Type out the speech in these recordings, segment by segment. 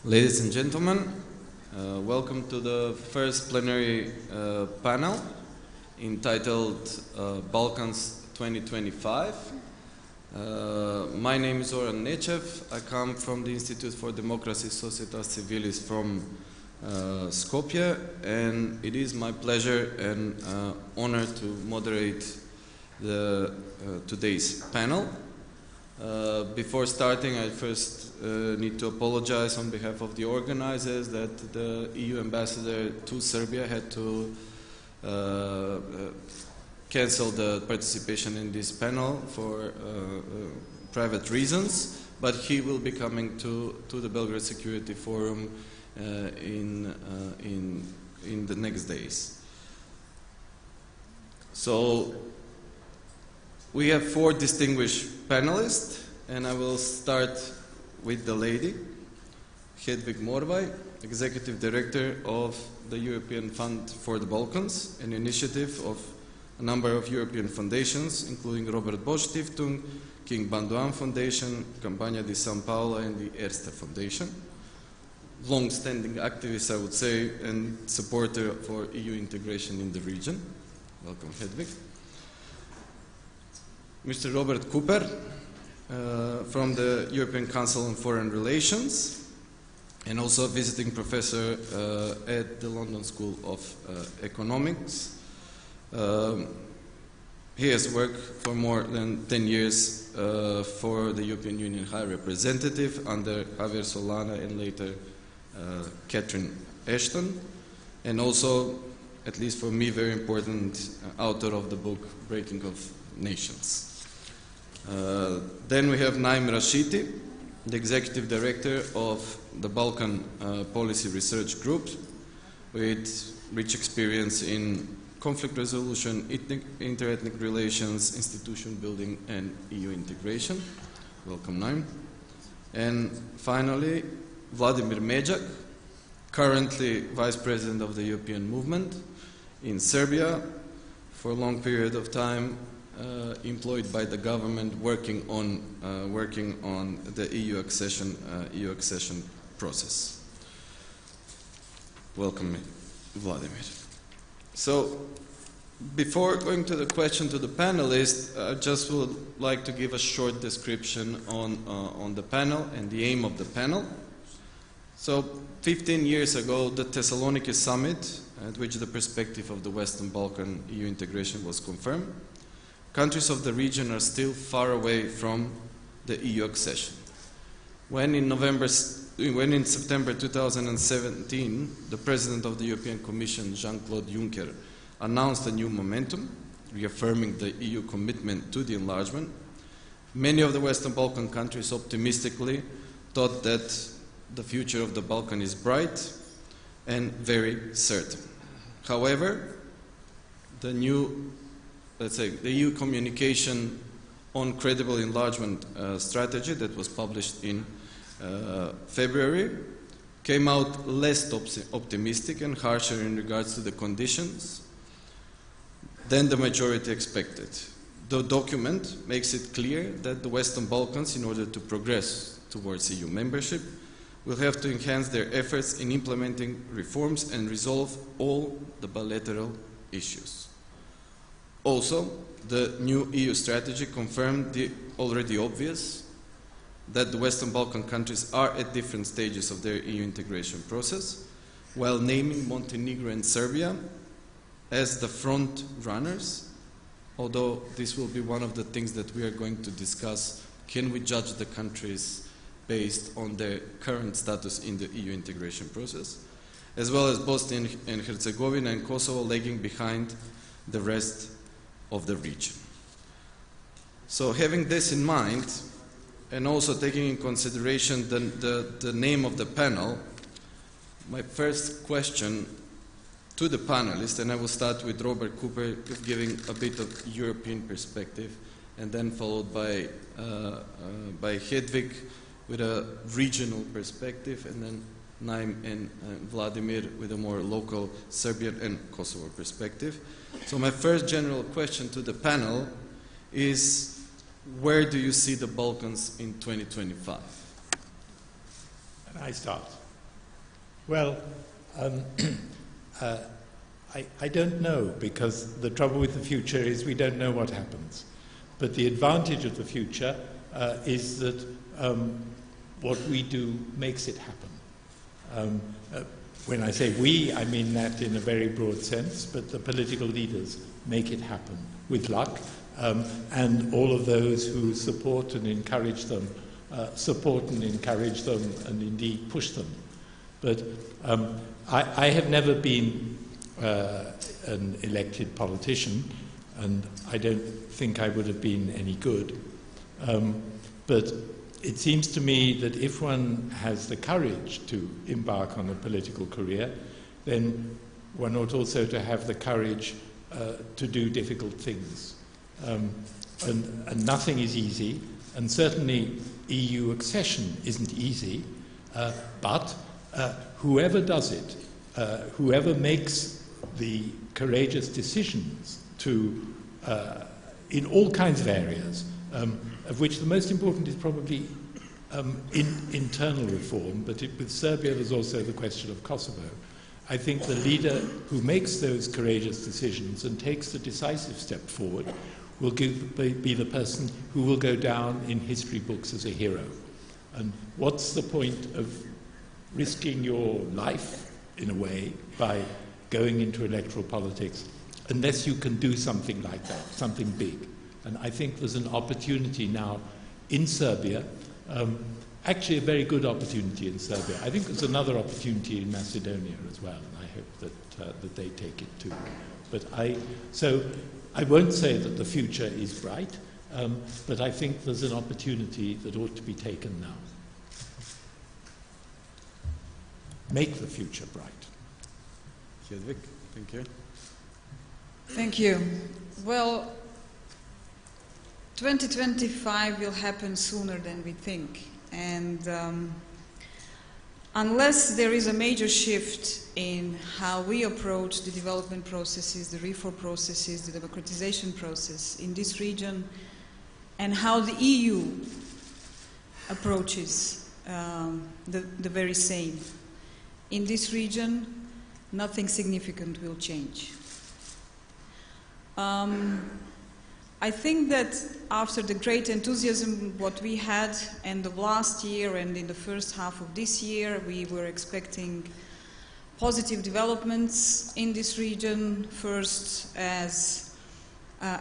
Ladies and gentlemen, welcome to the first plenary panel entitled Balkans 2025. My name is Oran Nechev. I come from the Institute for Democracy Societas Civilis from Skopje, and it is my pleasure and honor to moderate today's panel. Before starting, I first need to apologize on behalf of the organizers that the EU ambassador to Serbia had to cancel the participation in this panel for private reasons, but he will be coming to the Belgrade Security Forum in the next days. So we have 4 distinguished panelists, and I will start with the lady, Hedvig Morvaj, Executive Director of the European Fund for the Balkans, an initiative of a number of European foundations, including Robert Bosch Stiftung, King Bandoan Foundation, Campagna di San Paolo, and the Erste Foundation. Long-standing activist, I would say, and supporter for EU integration in the region. Welcome, Hedvig. Mr. Robert Cooper, from the European Council on Foreign Relations, and also a visiting professor at the London School of Economics. He has worked for more than 10 years for the European Union High Representative under Javier Solana and later Catherine Ashton, and also, at least for me, very important author of the book Breaking of Nations. Then we have Naim Rashidi, the Executive Director of the Balkan Policy Research Group, with rich experience in conflict resolution, inter-ethnic relations, institution building, and EU integration. Welcome, Naim. And finally, Vladimir Međak, currently Vice President of the European Movement in Serbia, for a long period of time employed by the government working on the EU accession process. Welcome, Vladimir. So, before going to the question to the panelists, I just would like to give a short description on the panel and the aim of the panel. So, 15 years ago, the Thessaloniki summit, at which the perspective of the Western Balkan EU integration was confirmed, countries of the region are still far away from the EU accession. When in September 2017, the President of the European Commission, Jean-Claude Juncker, announced a new momentum, reaffirming the EU commitment to the enlargement, many of the Western Balkan countries optimistically thought that the future of the Balkan is bright and very certain. However, the EU communication on credible enlargement strategy that was published in February came out less optimistic and harsher in regards to the conditions than the majority expected. The document makes it clear that the Western Balkans, in order to progress towards EU membership, will have to enhance their efforts in implementing reforms and resolve all the bilateral issues. Also, the new EU strategy confirmed the already obvious that the Western Balkan countries are at different stages of their EU integration process, while naming Montenegro and Serbia as the front runners, although this will be one of the things that we are going to discuss. Can we judge the countries based on their current status in the EU integration process, as well as Bosnia and Herzegovina and Kosovo lagging behind the rest of the region. So having this in mind, and also taking in consideration the name of the panel, my first question to the panelists, and I will start with Robert Cooper, giving a bit of European perspective, and then followed by Hedvig with a regional perspective, and then Naim and Vladimir with a more local Serbian and Kosovo perspective. So my first general question to the panel is, where do you see the Balkans in 2025? And I start. Well, I don't know, because the trouble with the future is we don't know what happens. But the advantage of the future is that what we do makes it happen. When I say we, I mean that in a very broad sense, but the political leaders make it happen with luck, and all of those who support and encourage them, and indeed push them. But I have never been an elected politician, and I don't think I would have been any good. But it seems to me that if one has the courage to embark on a political career, then one ought also to have the courage to do difficult things. And nothing is easy, and certainly EU accession isn't easy, but whoever does it, whoever makes the courageous decisions to, in all kinds of areas, of which the most important is probably internal reform, but with Serbia there's also the question of Kosovo. I think the leader who makes those courageous decisions and takes the decisive step forward will be the person who will go down in history books as a hero. And what's the point of risking your life, in a way, by going into electoral politics, unless you can do something like that, something big? And I think there's an opportunity now in Serbia, actually a very good opportunity in Serbia. I think there's another opportunity in Macedonia as well, and I hope that they take it too. But so I won't say that the future is bright, but I think there's an opportunity that ought to be taken now. Make the future bright. Hedvig, thank you. Thank you. Well, 2025 will happen sooner than we think, and unless there is a major shift in how we approach the development processes, the reform processes, the democratization process in this region, and how the EU approaches the very same in this region, nothing significant will change. I think that after the great enthusiasm what we had end of last year and in the first half of this year, we were expecting positive developments in this region, first as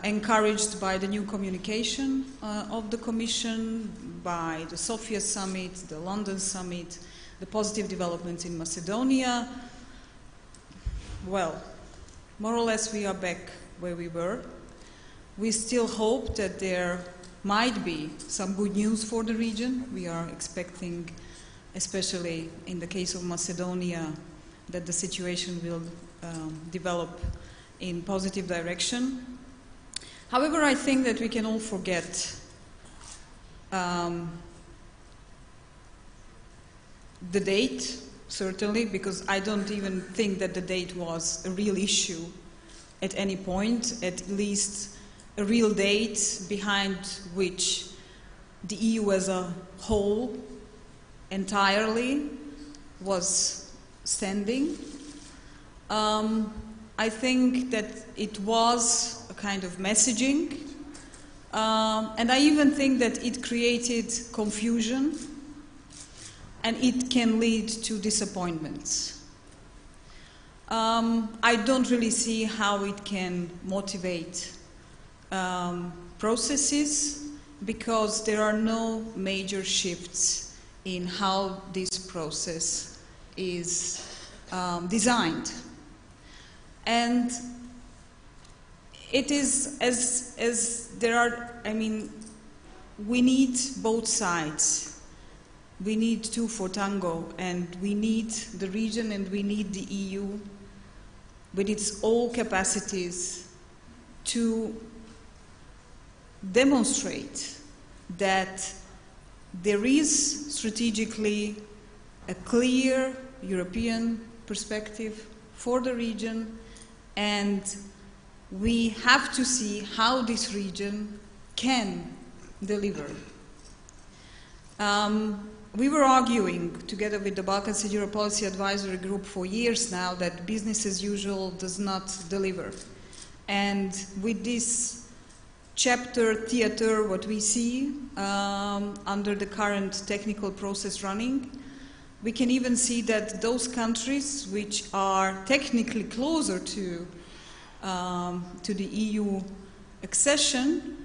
encouraged by the new communication of the Commission, by the Sofia summit, the London summit, the positive developments in Macedonia. Well, more or less we are back where we were. We still hope that there might be some good news for the region. We are expecting, especially in the case of Macedonia, that the situation will develop in positive direction. However, I think that we can all forget The date, certainly, because I don't even think that the date was a real issue at any point, at least a real date behind which the EU as a whole entirely was standing. I think that it was a kind of messaging, and I even think that it created confusion, and it can lead to disappointments. I don't really see how it can motivate processes, because there are no major shifts in how this process is designed. And it is as there are, I mean, we need both sides. We need two for tango, and we need the region and we need the EU with its all capacities to demonstrate that there is strategically a clear European perspective for the region, and we have to see how this region can deliver. We were arguing together with the Balkans and Europe Policy Advisory Group for years now that business as usual does not deliver. And with this chapter theater, what we see under the current technical process running, we can even see that those countries which are technically closer to the EU accession,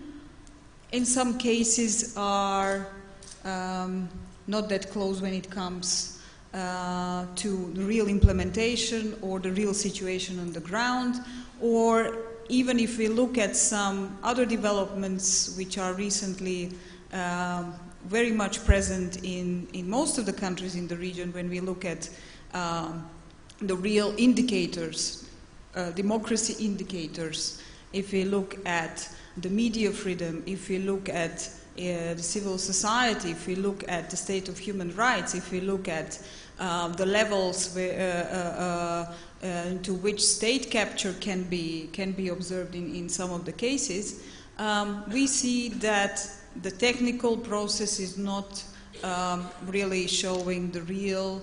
in some cases are not that close when it comes to the real implementation or the real situation on the ground, or even if we look at some other developments which are recently very much present in most of the countries in the region, when we look at the real indicators, democracy indicators, if we look at the media freedom, if we look at the civil society, if we look at the state of human rights, if we look at the levels to which state capture can be observed in some of the cases, we see that the technical process is not really showing the real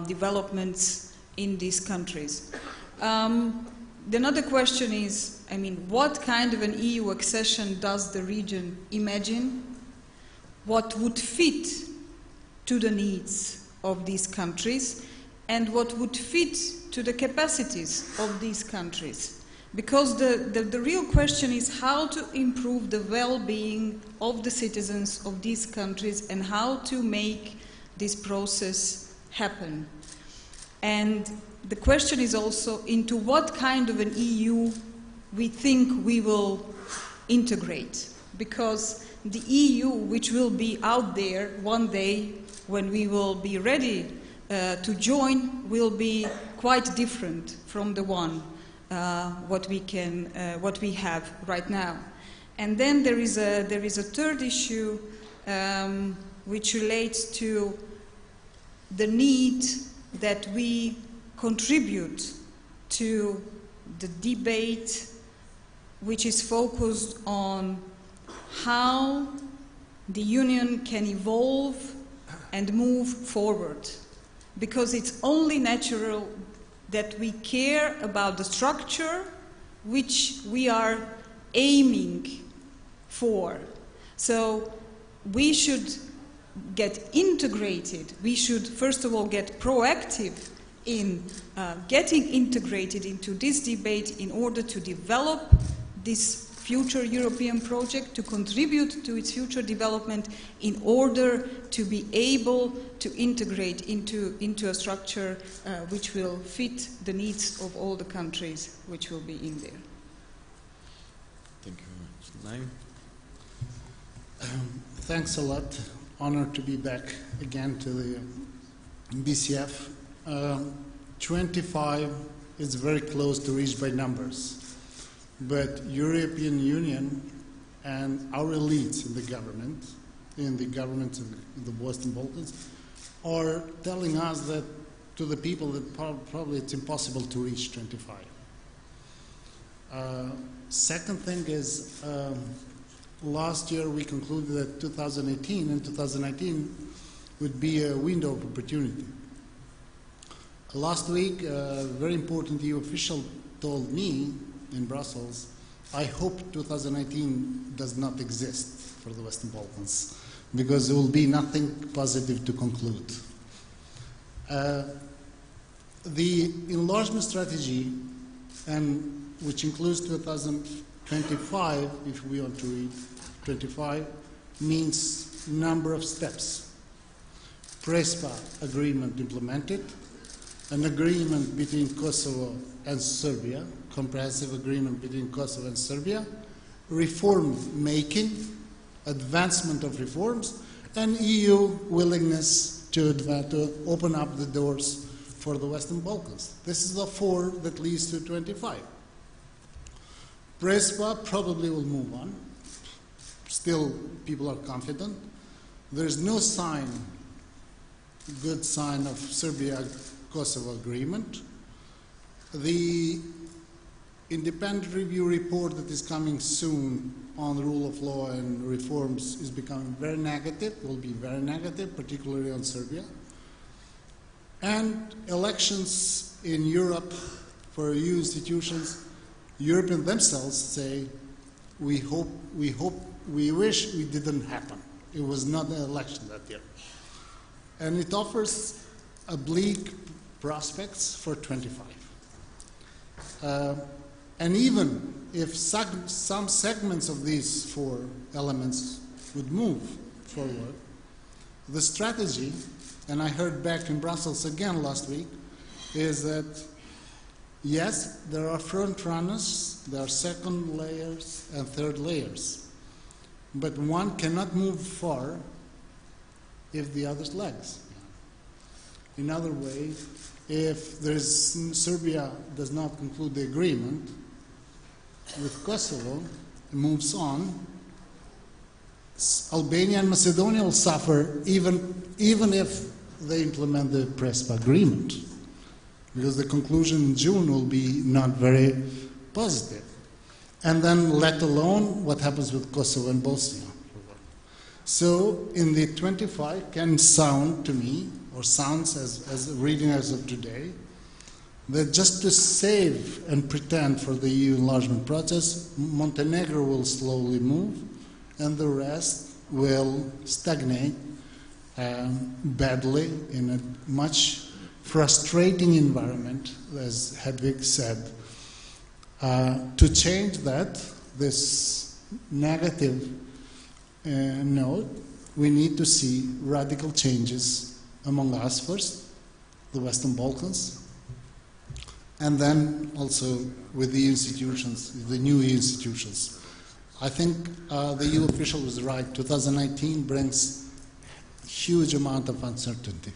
developments in these countries. Another question is, I mean, what kind of an EU accession does the region imagine? What would fit to the needs of these countries, and what would fit to the capacities of these countries? Because the real question is how to improve the well-being of the citizens of these countries and how to make this process happen. And the question is also into what kind of an EU we think we will integrate. Because the EU which will be out there one day when we will be ready to join will be quite different from the one what we have right now. And then there is a third issue which relates to the need that we contribute to the debate which is focused on how the Union can evolve and move forward. Because it's only natural that we care about the structure which we are aiming for. So we should get integrated. We should, first of all, get proactive in getting integrated into this debate in order to develop this future European project, to contribute to its future development in order to be able to integrate into a structure which will fit the needs of all the countries which will be in there. Thank you very much. Thanks a lot. Honored to be back again to the BCF. 25 is very close to reach by numbers. But European Union and our elites in the government in the governments of the Western Balkans are telling us that, to the people, that probably it's impossible to reach 25. Second thing is, last year we concluded that 2018 and 2019 would be a window of opportunity. Last week, a very important EU official told me in Brussels, I hope 2019 does not exist for the Western Balkans, because there will be nothing positive to conclude. The enlargement strategy, and which includes 2025, if we want to read 25, means number of steps. Prespa agreement implemented, an agreement between Kosovo and Serbia, comprehensive agreement between Kosovo and Serbia, reform making, advancement of reforms, and EU willingness to open up the doors for the Western Balkans. This is the 4 that leads to 25. Prespa probably will move on. Still, people are confident. There's no sign, good sign of Serbia-Kosovo agreement. The independent review report that is coming soon on the rule of law and reforms is becoming very negative, will be very negative, particularly on Serbia. And elections in Europe for EU institutions, Europeans themselves say, we wish it didn't happen. It was not an election that year. And it offers oblique prospects for 25. And even if some segments of these 4 elements would move forward, the strategy, and I heard back in Brussels again last week, is that yes, there are front runners, there are second layers and third layers, but one cannot move far if the others lags. In other way, if Serbia does not conclude the agreement with Kosovo, it moves on, Albania and Macedonia will suffer even if they implement the Prespa agreement, because the conclusion in June will be not very positive. And then let alone what happens with Kosovo and Bosnia. So in the 25 can sound to me, or sounds as reading as of today, that just to save and pretend for the EU enlargement process, Montenegro will slowly move, and the rest will stagnate badly in a much frustrating environment, as Hedvig said. To change that, this negative note, we need to see radical changes among us first, the Western Balkans, and then also with the institutions, the new institutions. I think the EU official was right. 2019 brings a huge amount of uncertainty.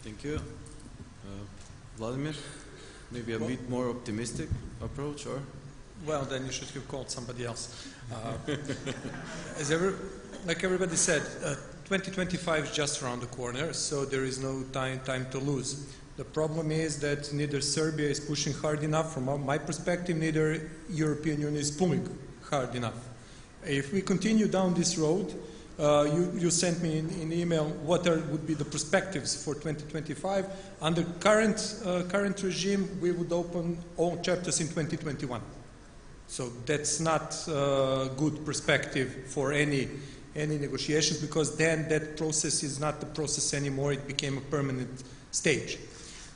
Thank you. Vladimir, maybe a bit more optimistic approach, or? Well, then you should have called somebody else. Like everybody said, 2025 is just around the corner, so there is no time to lose. The problem is that neither Serbia is pushing hard enough, from my perspective, neither European Union is pulling hard enough. If we continue down this road, you sent me in email what would be the perspectives for 2025. Under current regime, we would open all chapters in 2021. So that's not a good perspective for any negotiations, because then that process is not the process anymore. It became a permanent stage.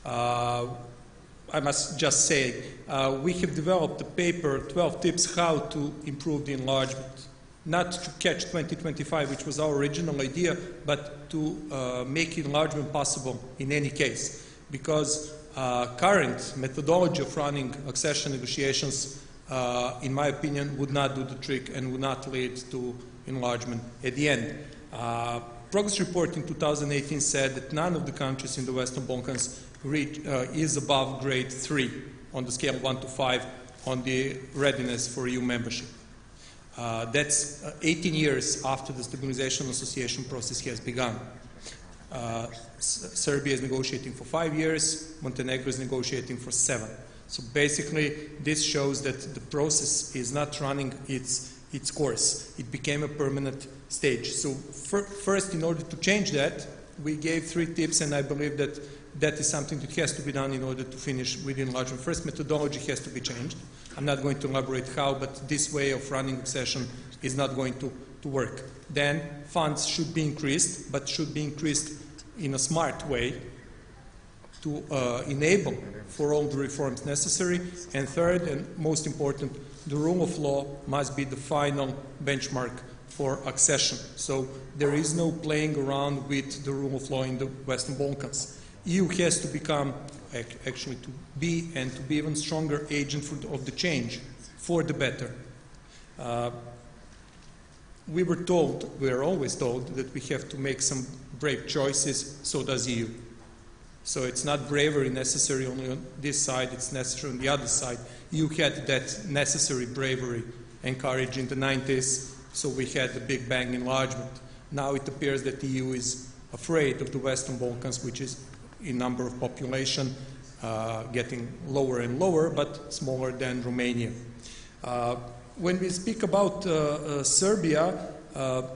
I must just say, we have developed a paper, 12 tips how to improve the enlargement. Not to catch 2025, which was our original idea, but to make enlargement possible in any case. Because current methodology of running accession negotiations, in my opinion, would not do the trick and would not lead to enlargement at the end. Progress report in 2018 said that none of the countries in the Western Balkans is above grade 3 on the scale 1 to 5 on the readiness for EU membership. That's 18 years after the stabilization and association process has begun. Serbia is negotiating for 5 years, Montenegro is negotiating for 7. So basically, this shows that the process is not running its course. It became a permanent stage. So first, in order to change that, we gave 3 tips, and I believe that that is something that has to be done in order to finish with enlargement. First, methodology has to be changed. I'm not going to elaborate how, but this way of running accession is not going to work. Then funds should be increased, but should be increased in a smart way to enable for all the reforms necessary. And third, and most important, the rule of law must be the final benchmark for accession. So there is no playing around with the rule of law in the Western Balkans. EU has to become, actually to be even stronger agent of the change for the better. We are always told that we have to make some brave choices, so does EU. So it's not bravery necessary only on this side, it's necessary on the other side. EU had that necessary bravery and courage in the 90s, so we had the Big Bang enlargement. Now it appears that the EU is afraid of the Western Balkans, which is in number of population getting lower and lower, but smaller than Romania. When we speak about Serbia,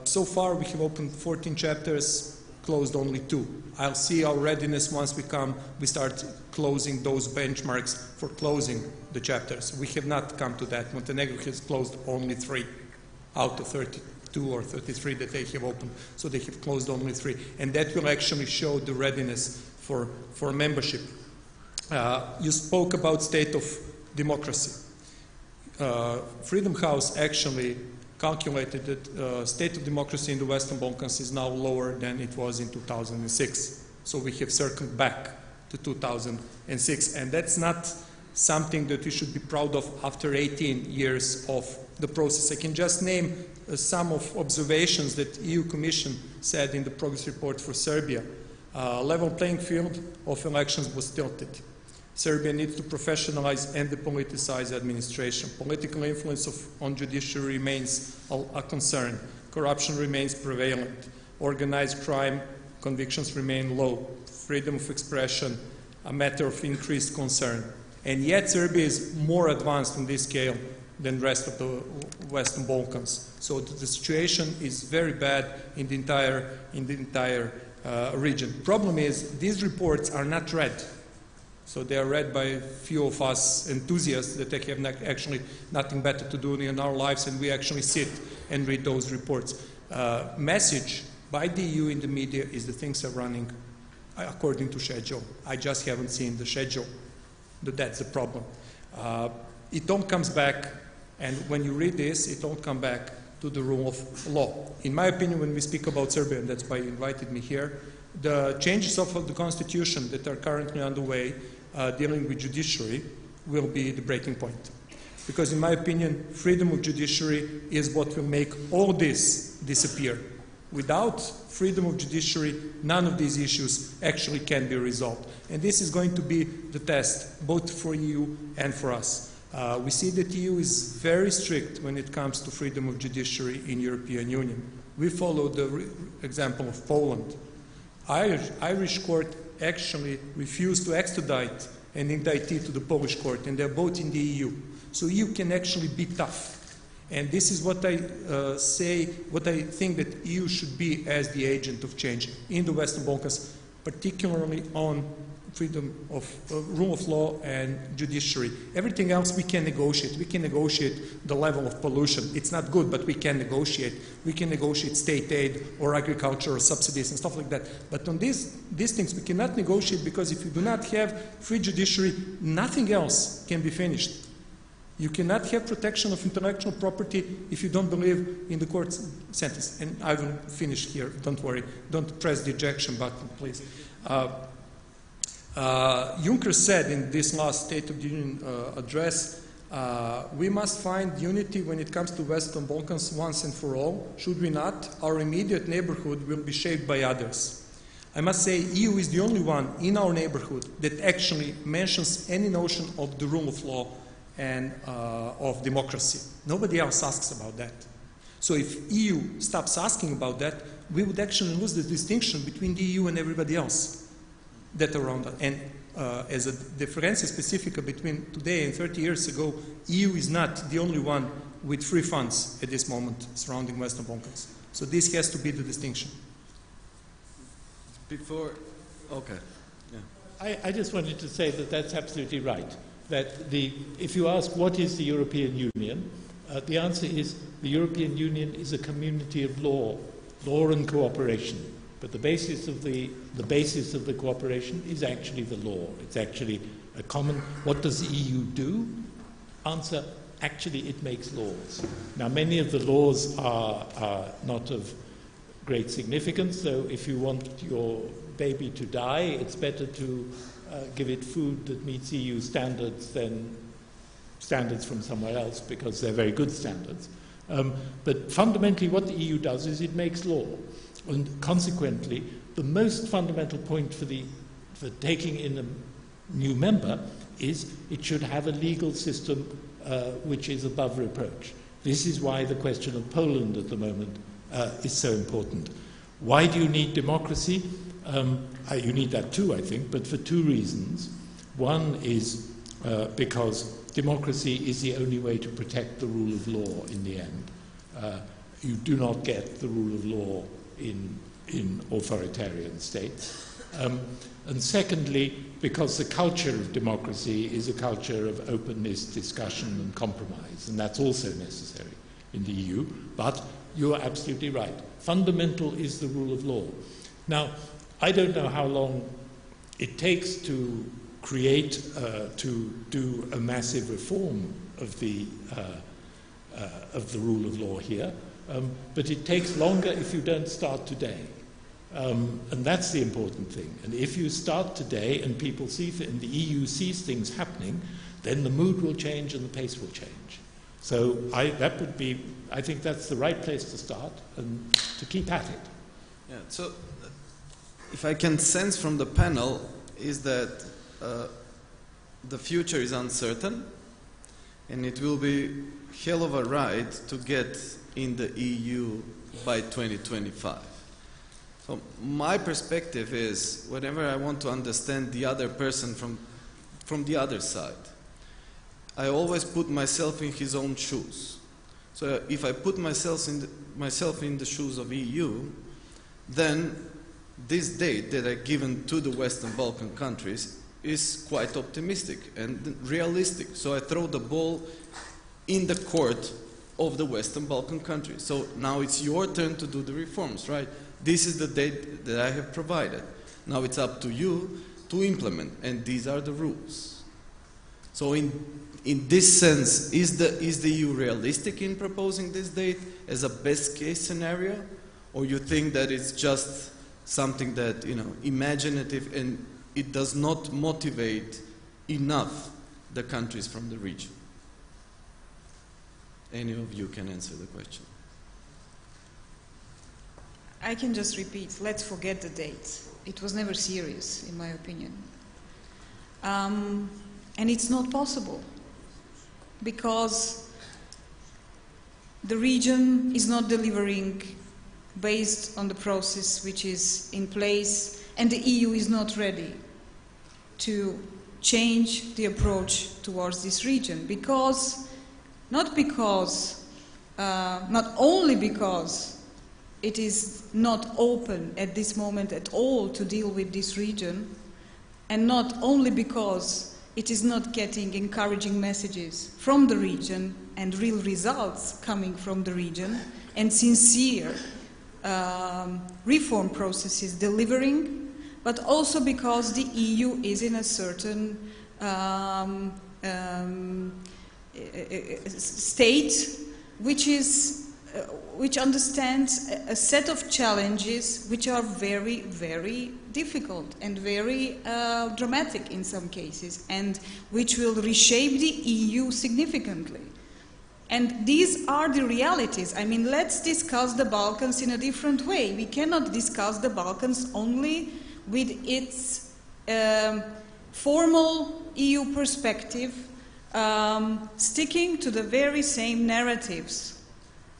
so far we have opened 14 chapters, closed only 2. I'll see our readiness once we start closing those benchmarks for closing the chapters. We have not come to that. Montenegro has closed only 3 out of 32 or 33 that they have opened. So they have closed only 3. And that will actually show the readiness for membership. You spoke about state of democracy. Freedom House actually calculated that state of democracy in the Western Balkans is now lower than it was in 2006. So we have circled back to 2006. And that's not something that we should be proud of after 18 years of the process. I can just name some of observations that EU Commission said in the progress report for Serbia. Level playing field of elections was tilted. Serbia needs to professionalize and depoliticize administration. Political influence on judiciary remains a concern. Corruption remains prevalent. Organized crime convictions remain low. Freedom of expression, a matter of increased concern. And yet Serbia is more advanced on this scale than the rest of the Western Balkans. So the situation is very bad in the entire region. Problem is, these reports are not read. So they are read by a few of us enthusiasts that have actually nothing better to do in our lives, and we actually sit and read those reports. Message by the EU in the media is that things are running according to schedule. I just haven't seen the schedule. That's the problem. It all comes back, and when you read this, it all comes back to the rule of law. In my opinion, when we speak about Serbia, and that's why you invited me here, the changes of the constitution that are currently underway dealing with judiciary will be the breaking point. Because in my opinion, freedom of judiciary is what will make all this disappear. Without freedom of judiciary, none of these issues actually can be resolved. And this is going to be the test, both for EU and for us. We see that the EU is very strict when it comes to freedom of judiciary in European Union. We follow the example of Poland. Irish court actually refused to extradite an indictee to the Polish court, and they're both in the EU. So EU can actually be tough. And this is what I think that EU should be as the agent of change in the Western Balkans, particularly on freedom of rule of law and judiciary. Everything else we can negotiate. We can negotiate the level of pollution. It's not good, but we can negotiate. We can negotiate state aid or agriculture or subsidies and stuff like that. But on these things we cannot negotiate, because if you do not have free judiciary, nothing else can be finished. You cannot have protection of intellectual property if you don't believe in the court's sentence. And I will finish here, don't worry. Don't press the ejection button, please. Juncker said in this last State of the Union address, we must find unity when it comes to Western Balkans once and for all. Should we not, our immediate neighborhood will be shaped by others. I must say, EU is the only one in our neighborhood that actually mentions any notion of the rule of law and of democracy. Nobody else asks about that. So if EU stops asking about that, we would actually lose the distinction between the EU and everybody else that are around us. And as a difference specifica between today and 30 years ago, EU is not the only one with free funds at this moment surrounding Western Balkans. So this has to be the distinction. Before, okay. Yeah. I just wanted to say that that's absolutely right. That if you ask what is the European Union, the answer is the European Union is a community of law and cooperation. But the basis of the cooperation is actually the law. It's actually a common. What does the EU do? Answer: actually, it makes laws. Now, many of the laws are not of great significance. So, if you want your baby to die, it's better to give it food that meets EU standards than standards from somewhere else, because they're very good standards. But fundamentally, what the EU does is it makes law. And consequently, the most fundamental point for taking in a new member is it should have a legal system which is above reproach. This is why the question of Poland at the moment is so important. Why do you need democracy? You need that too, I think, but for two reasons. One is because democracy is the only way to protect the rule of law in the end. You do not get the rule of law in authoritarian states. And secondly, because the culture of democracy is a culture of openness, discussion and compromise, and that's also necessary in the EU. But you are absolutely right. Fundamental is the rule of law. Now, I don't know how long it takes to create, to do a massive reform of the rule of law here, but it takes longer if you don't start today. And that's the important thing. And if you start today and people see, and the EU sees things happening, then the mood will change and the pace will change. So I think that's the right place to start and to keep at it. Yeah, so if I can sense from the panel is that the future is uncertain and it will be hell of a ride to get in the EU by 2025. So my perspective is whenever I want to understand the other person from the other side, I always put myself in his own shoes. So if I put myself in the shoes of EU, then this date that I've given to the Western Balkan countries is quite optimistic and realistic. So I throw the ball in the court of the Western Balkan countries. So now it's your turn to do the reforms, right? This is the date that I have provided. Now it's up to you to implement, and these are the rules. So in this sense, is the EU realistic in proposing this date as a best case scenario, or you think that it's just something that, imaginative and it does not motivate enough the countries from the region? Any of you can answer the question. I can just repeat, let's forget the date. It was never serious, in my opinion. And it's not possible, because the region is not delivering based on the process which is in place, and the EU is not ready to change the approach towards this region, not only because it is not open at this moment at all to deal with this region, and not only because it is not getting encouraging messages from the region and real results coming from the region, and sincere reform processes delivering, but also because the EU is in a certain state which understands a set of challenges which are very, very difficult and very dramatic in some cases, and which will reshape the EU significantly. And these are the realities. I mean, let's discuss the Balkans in a different way. We cannot discuss the Balkans only with its formal EU perspective, sticking to the very same narratives.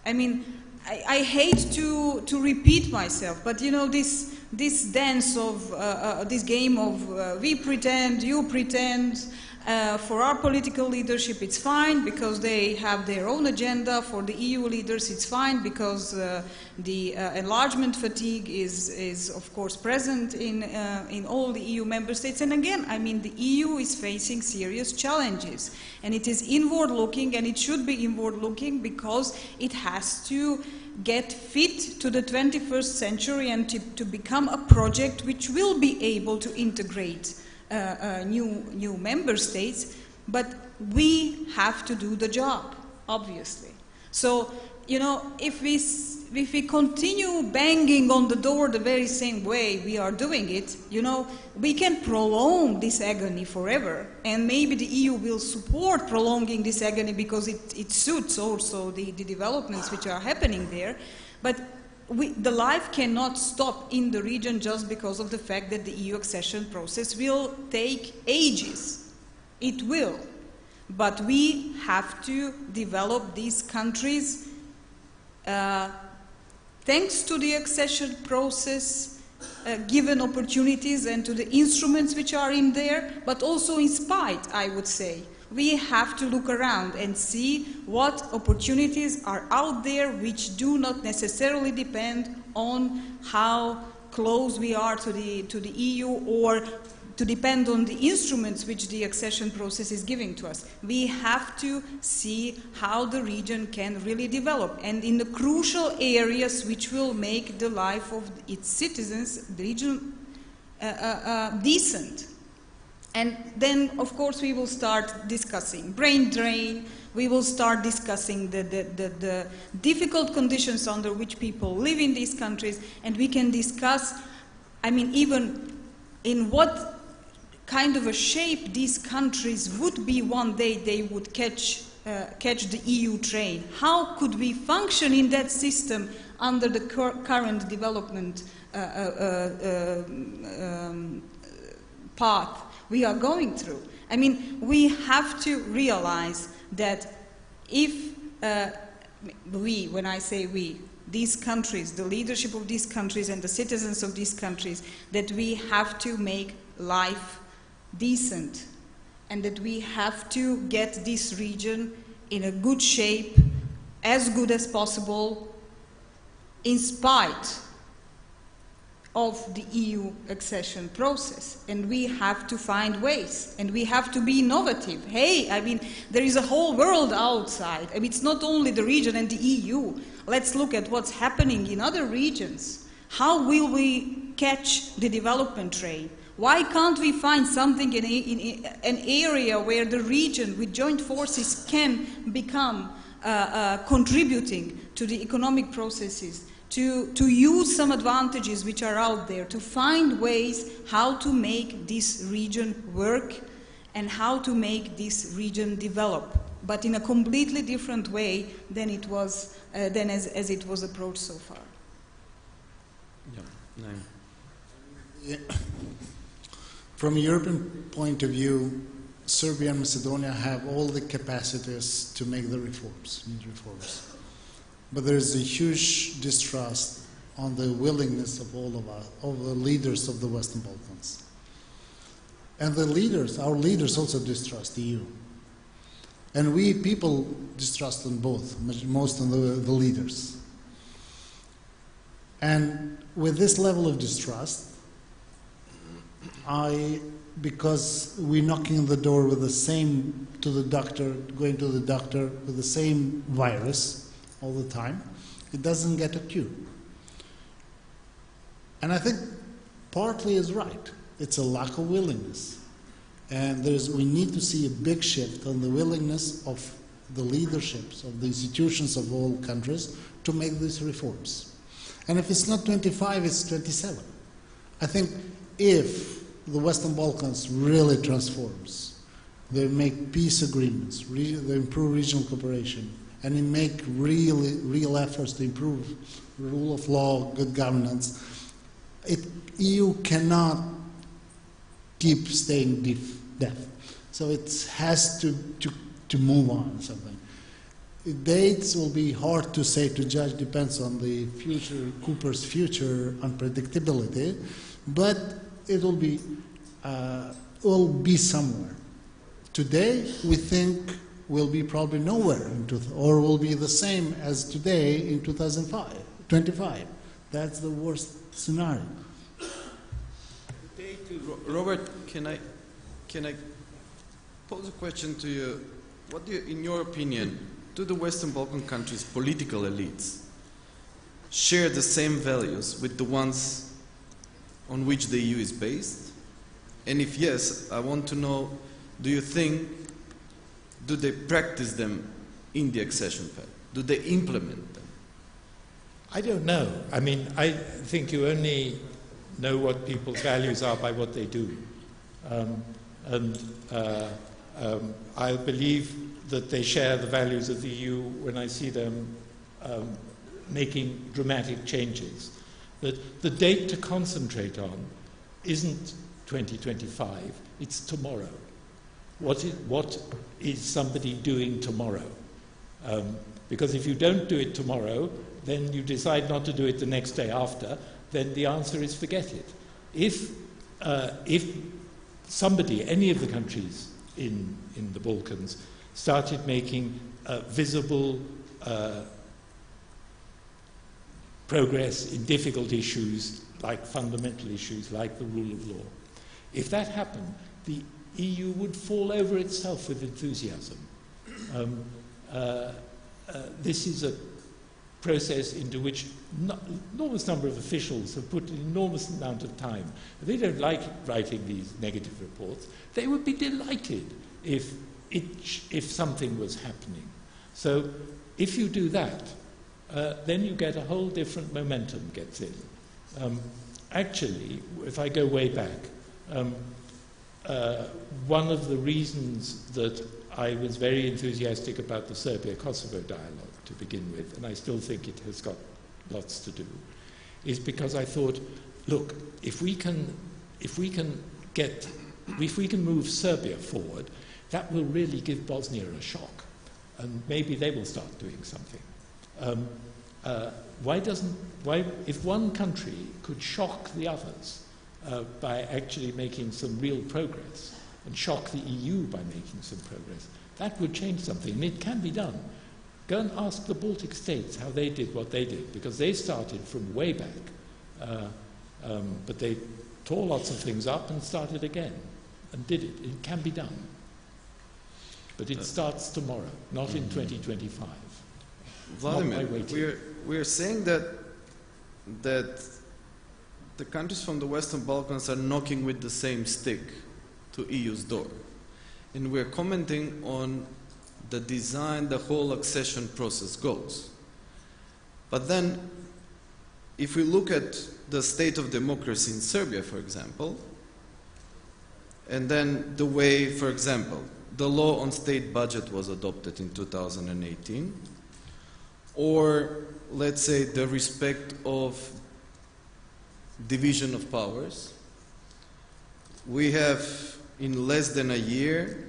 I mean, I hate to repeat myself, but you know, this dance of this game of we pretend, you pretend. For our political leadership, it's fine because they have their own agenda. For the EU leaders, it's fine because the enlargement fatigue is of course present in all the EU member states. And again, I mean, the EU is facing serious challenges, and it is inward-looking, and it should be inward-looking because it has to get fit to the 21st century and to become a project which will be able to integrate new member states, but we have to do the job, obviously. So, you know, if we continue banging on the door the very same way we are doing it, you know, we can prolong this agony forever, and maybe the EU will support prolonging this agony because it suits also the developments which are happening there, but the life cannot stop in the region just because of the fact that the EU accession process will take ages. It will. But we have to develop these countries thanks to the accession process, given opportunities and to the instruments which are in there, but also in spite, I would say. We have to look around and see what opportunities are out there which do not necessarily depend on how close we are to the EU or to depend on the instruments which the accession process is giving to us. We have to see how the region can really develop, and in the crucial areas which will make the life of its citizens, the region, decent. And then, of course, we will start discussing brain drain, we will start discussing the difficult conditions under which people live in these countries, and we can discuss, I mean, even in what kind of a shape these countries would be one day they would catch the EU train. How could we function in that system under the current development path we are going through? I mean, we have to realize that if we, when I say we, these countries, the leadership of these countries and the citizens of these countries, that we have to make life decent, and that we have to get this region in a good shape, as good as possible, in spite of the EU accession process. And we have to find ways, and we have to be innovative. Hey, I mean, there is a whole world outside. I mean, it's not only the region and the EU. Let's look at what's happening in other regions. How will we catch the development train? Why can't we find something in an area where the region with joint forces can become contributing to the economic processes, to use some advantages which are out there, to find ways how to make this region work and how to make this region develop, but in a completely different way than it was, than as it was approached so far. Yeah. Yeah. From a European point of view, Serbia and Macedonia have all the capacities to make the reforms, need reforms. But there is a huge distrust on the willingness of all of us, of the leaders of the Western Balkans. And the leaders, our leaders also distrust the EU. And we people distrust them both, most of the leaders. And with this level of distrust, because we're knocking on the door with the same, to the doctor, going to the doctor with the same virus all the time, it doesn't get a cure. And I think partly is right. It's a lack of willingness. And we need to see a big shift on the willingness of the leaderships of the institutions of all countries to make these reforms. And if it's not 25, it's 27. I think if the Western Balkans really transforms, they make peace agreements, they improve regional cooperation, and they make real efforts to improve rule of law, good governance, EU cannot keep staying deaf. So it has to move on something. dates will be hard to say, to judge, depends on the future, Cooper's future unpredictability, but it will be somewhere. Today, we think will be probably nowhere, or will be the same as today in 2025. That's the worst scenario. Robert, can I pose a question to you? What do you, in your opinion, do the Western Balkan countries' political elites share the same values with the ones on which the EU is based? And if yes, I want to know, do they practice them in the accession path? Do they implement them? I don't know. I mean, I think you only know what people's values are by what they do. I believe that they share the values of the EU when I see them making dramatic changes. That the date to concentrate on isn't 2025, it's tomorrow. What is somebody doing tomorrow? Because if you don't do it tomorrow, then you decide not to do it the next day after, then the answer is forget it. If somebody, any of the countries in the Balkans, started making visible progress in difficult issues, like fundamental issues, like the rule of law, if that happened, the EU would fall over itself with enthusiasm. This is a process into which an enormous number of officials have put an enormous amount of time. They don't like writing these negative reports. They would be delighted if something was happening. So if you do that, then you get a whole different momentum gets in. Actually, if I go way back, one of the reasons that I was very enthusiastic about the Serbia-Kosovo dialogue to begin with, and I still think it has got lots to do, is because I thought, look, if we can move Serbia forward, that will really give Bosnia a shock, and maybe they will start doing something. If one country could shock the others by actually making some real progress, and shock the EU by making some progress, that would change something, and it can be done. Go and ask the Baltic states how they did what they did, because they started from way back, but they tore lots of things up and started again, and did it. It can be done. But it starts tomorrow, not in 2025. Vladimir, we are saying that the countries from the Western Balkans are knocking with the same stick to EU's door. And we're commenting on the design the whole accession process goes. But then, if we look at the state of democracy in Serbia, for example, and then the way, for example, the law on state budget was adopted in 2018, or let's say the respect of division of powers, we have in less than a year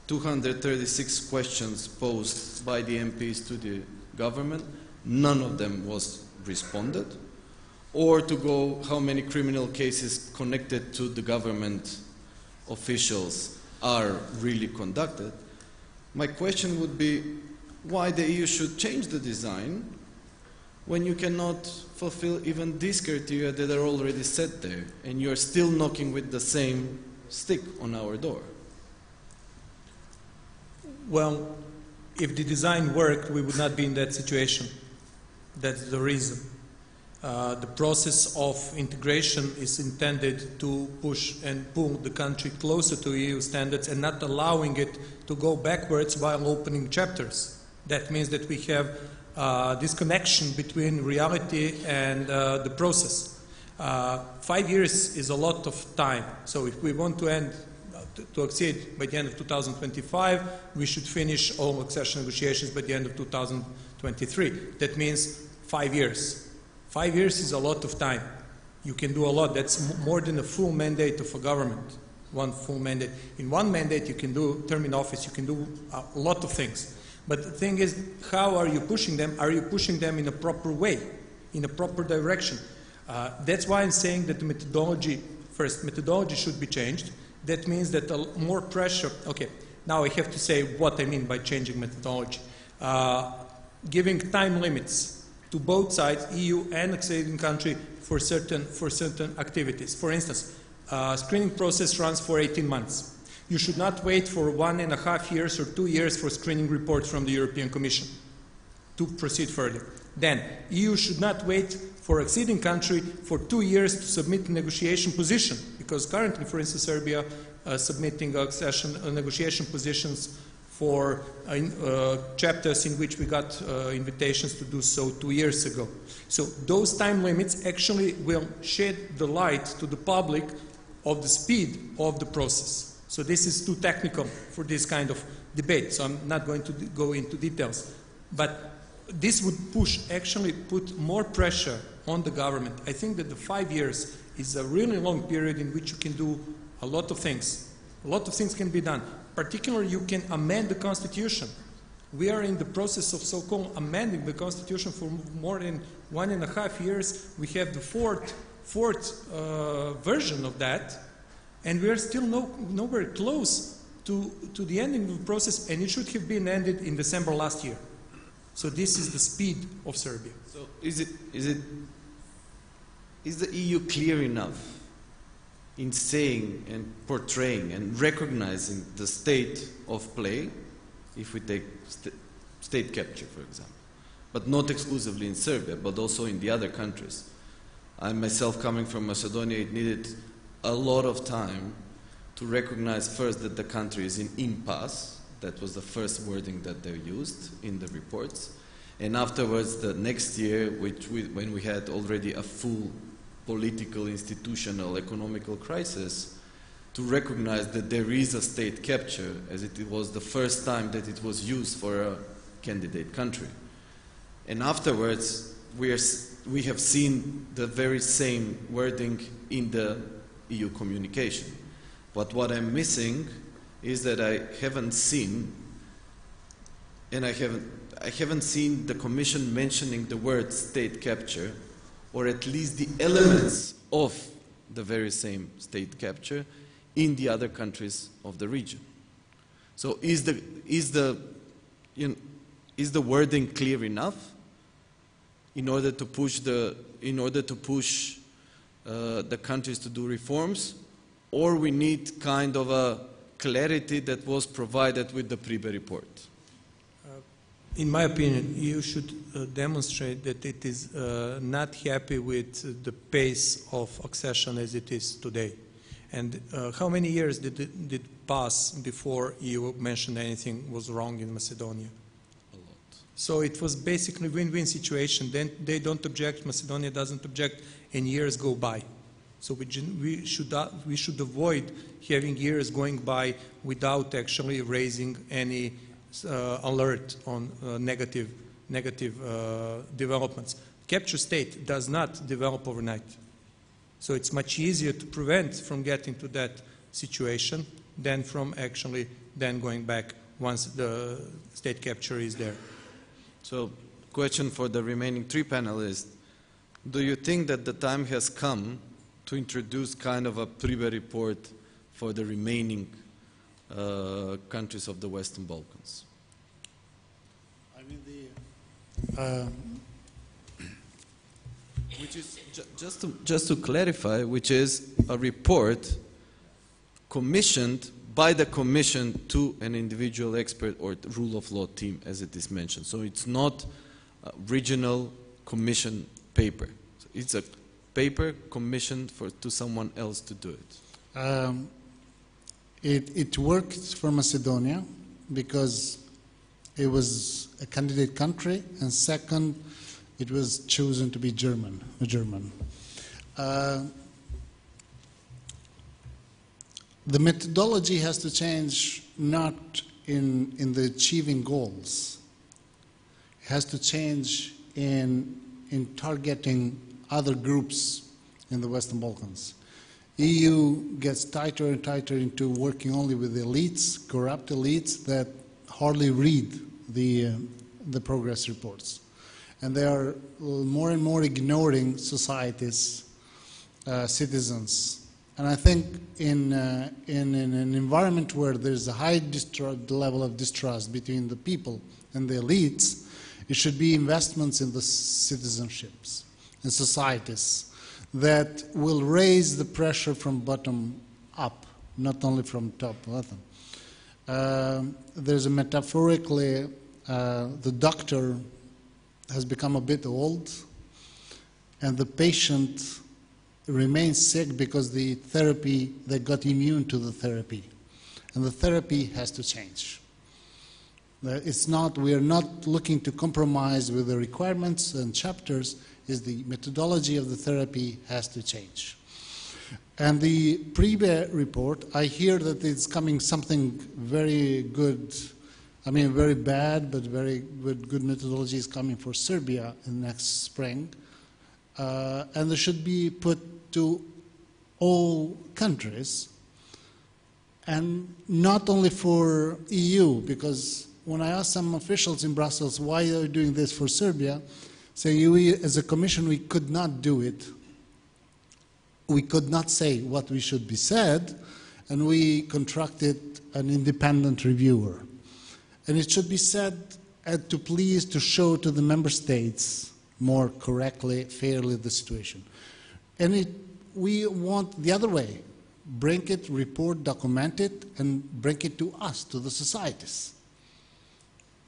236 questions posed by the MPs to the government. None of them was responded. Or to go how many criminal cases connected to the government officials are really conducted. My question would be why the EU should change the design when you cannot fulfill even these criteria that are already set there, and you're still knocking with the same stick on our door? Well, if the design worked, we would not be in that situation. That's the reason. The process of integration is intended to push and pull the country closer to EU standards and not allowing it to go backwards while opening chapters. That means that we have this connection between reality and the process. 5 years is a lot of time. So if we want to accede by the end of 2025, we should finish all accession negotiations by the end of 2023. That means 5 years. 5 years is a lot of time. You can do a lot. That's more than a full mandate of a government. One full mandate. In one mandate, you can do term in office. You can do a lot of things. But the thing is, how are you pushing them? Are you pushing them in a proper way, in a proper direction? That's why I'm saying that the methodology should be changed. That means that more pressure, okay, now I have to say what I mean by changing methodology. Giving time limits to both sides, EU and acceding country, for certain activities. For instance, screening process runs for 18 months. You should not wait for 1.5 years or 2 years for screening reports from the European Commission to proceed further. Then, EU should not wait for acceding country for 2 years to submit a negotiation position, because currently, for instance, Serbia submitting accession negotiation positions for chapters in which we got invitations to do so 2 years ago. So those time limits actually will shed the light to the public of the speed of the process. So this is too technical for this kind of debate, so I'm not going to go into details. But this would actually put more pressure on the government. I think that the 5 years is a really long period in which you can do a lot of things. A lot of things can be done. Particularly, you can amend the constitution. We are in the process of so-called amending the constitution for more than 1.5 years. We have the fourth version of that, and we are still nowhere close to the ending of the process, and it should have been ended in December last year. So this is the speed of Serbia. So is the EU clear enough in saying and portraying and recognizing the state of play, if we take state capture, for example, but not exclusively in Serbia, but also in the other countries? I myself, coming from Macedonia, it needed a lot of time to recognize first that the country is in impasse. That was the first wording that they used in the reports. And afterwards, the next year, when we had already a full political, institutional, economical crisis, to recognize that there is a state capture, as it was the first time that it was used for a candidate country. And afterwards, we have seen the very same wording in the EU communication. But what I'm missing is that I haven't seen, and I haven't seen the Commission mentioning the word state capture, or at least the elements of the very same state capture in the other countries of the region. So is the wording clear enough in order to push the countries to do reforms, or we need kind of a clarity that was provided with the Pribe report? In my opinion, you should demonstrate that it is not happy with the pace of accession as it is today. And how many years did pass before you mentioned anything was wrong in Macedonia? A lot. So it was basically win-win situation. Then they don't object, Macedonia doesn't object, and years go by. So we should avoid having years going by without actually raising any alert on negative developments. Capture state does not develop overnight. So it's much easier to prevent from getting to that situation than from actually then going back once the state capture is there. So, question for the remaining three panelists. Do you think that the time has come to introduce kind of a Pribe report for the remaining countries of the Western Balkans? I mean, Which is, just to clarify, which is a report commissioned by the Commission to an individual expert or rule of law team, as it is mentioned. So it's not a regional commission paper. So it's a paper commissioned to someone else to do it. It worked for Macedonia because it was a candidate country, and second, it was chosen to be German. The methodology has to change, not in the achieving goals. It has to change in targeting other groups in the Western Balkans. EU gets tighter and tighter into working only with elites, corrupt elites that hardly read the progress reports. And they are more and more ignoring society's citizens. And I think in an environment where there's a high level of distrust between the people and the elites, it should be investments in the citizenships and societies that will raise the pressure from bottom up, not only from top to bottom. There's a metaphorically, the doctor has become a bit old, and the patient remains sick because the therapy, they got immune to the therapy, and the therapy has to change. It's not, we are not looking to compromise with the requirements and chapters, is the methodology of the therapy has to change. And the Pribe report, I hear that it's coming something very good, I mean very bad, but very good methodology is coming for Serbia in next spring. And they should be put to all countries, and not only for EU, because when I asked some officials in Brussels why are you doing this for Serbia, say we as a commission we could not do it. We could not say what we should be said, and we contracted an independent reviewer. And it should be said to please to show to the member states more correctly, fairly the situation. And we want the other way, bring it, report, document it, and bring it to us, to the societies.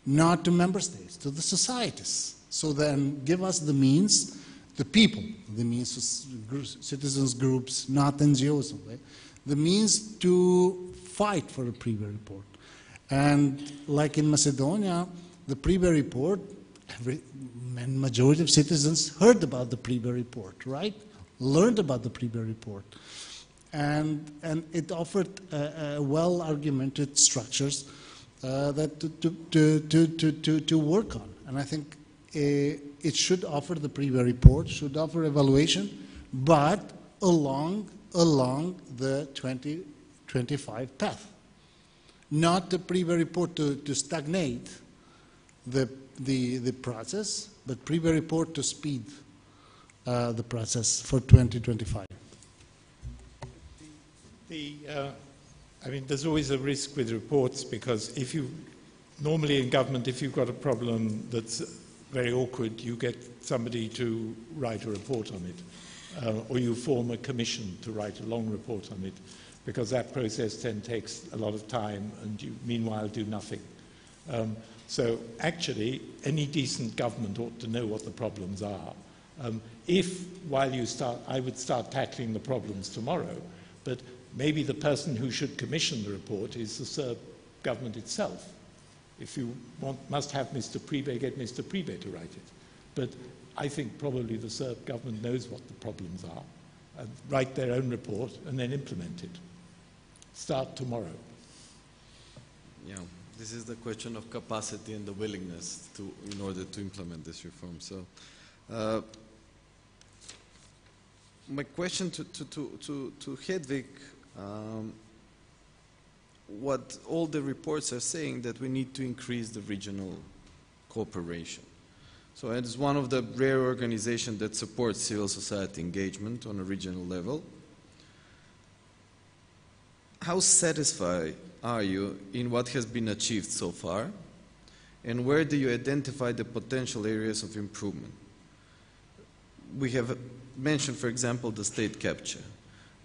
Not to member states, to the societies. So then give us the means, the people, the means, citizens groups, not NGOs, okay? The means to fight for a Pribe report. And like in Macedonia, the Pribe report, majority of citizens heard about the Pribe report, right? Learned about the Pribe report. And it offered well-argumented structures that to work on. And I think it should offer the Pribe report, should offer evaluation, but along the 2025 path. Not the Pribe report to stagnate the process, but Pribe report to speed the process for 2025. I mean, there's always a risk with reports, because normally in government, if you've got a problem that's very awkward, you get somebody to write a report on it, or you form a commission to write a long report on it, because that process then takes a lot of time, and you meanwhile do nothing. So actually, any decent government ought to know what the problems are. I would start tackling the problems tomorrow, but maybe the person who should commission the report is the Serb government itself. If you must have Mr. Pribe, get Mr. Pribe to write it. But I think probably the Serb government knows what the problems are, and write their own report and then implement it. Start tomorrow. Yeah, this is the question of capacity and the willingness in order to implement this reform. So, my question to Hedvig, what all the reports are saying, that we need to increase the regional cooperation. So it's one of the rare organizations that supports civil society engagement on a regional level. How satisfied are you in what has been achieved so far, and where do you identify the potential areas of improvement? We have mentioned, for example, the state capture.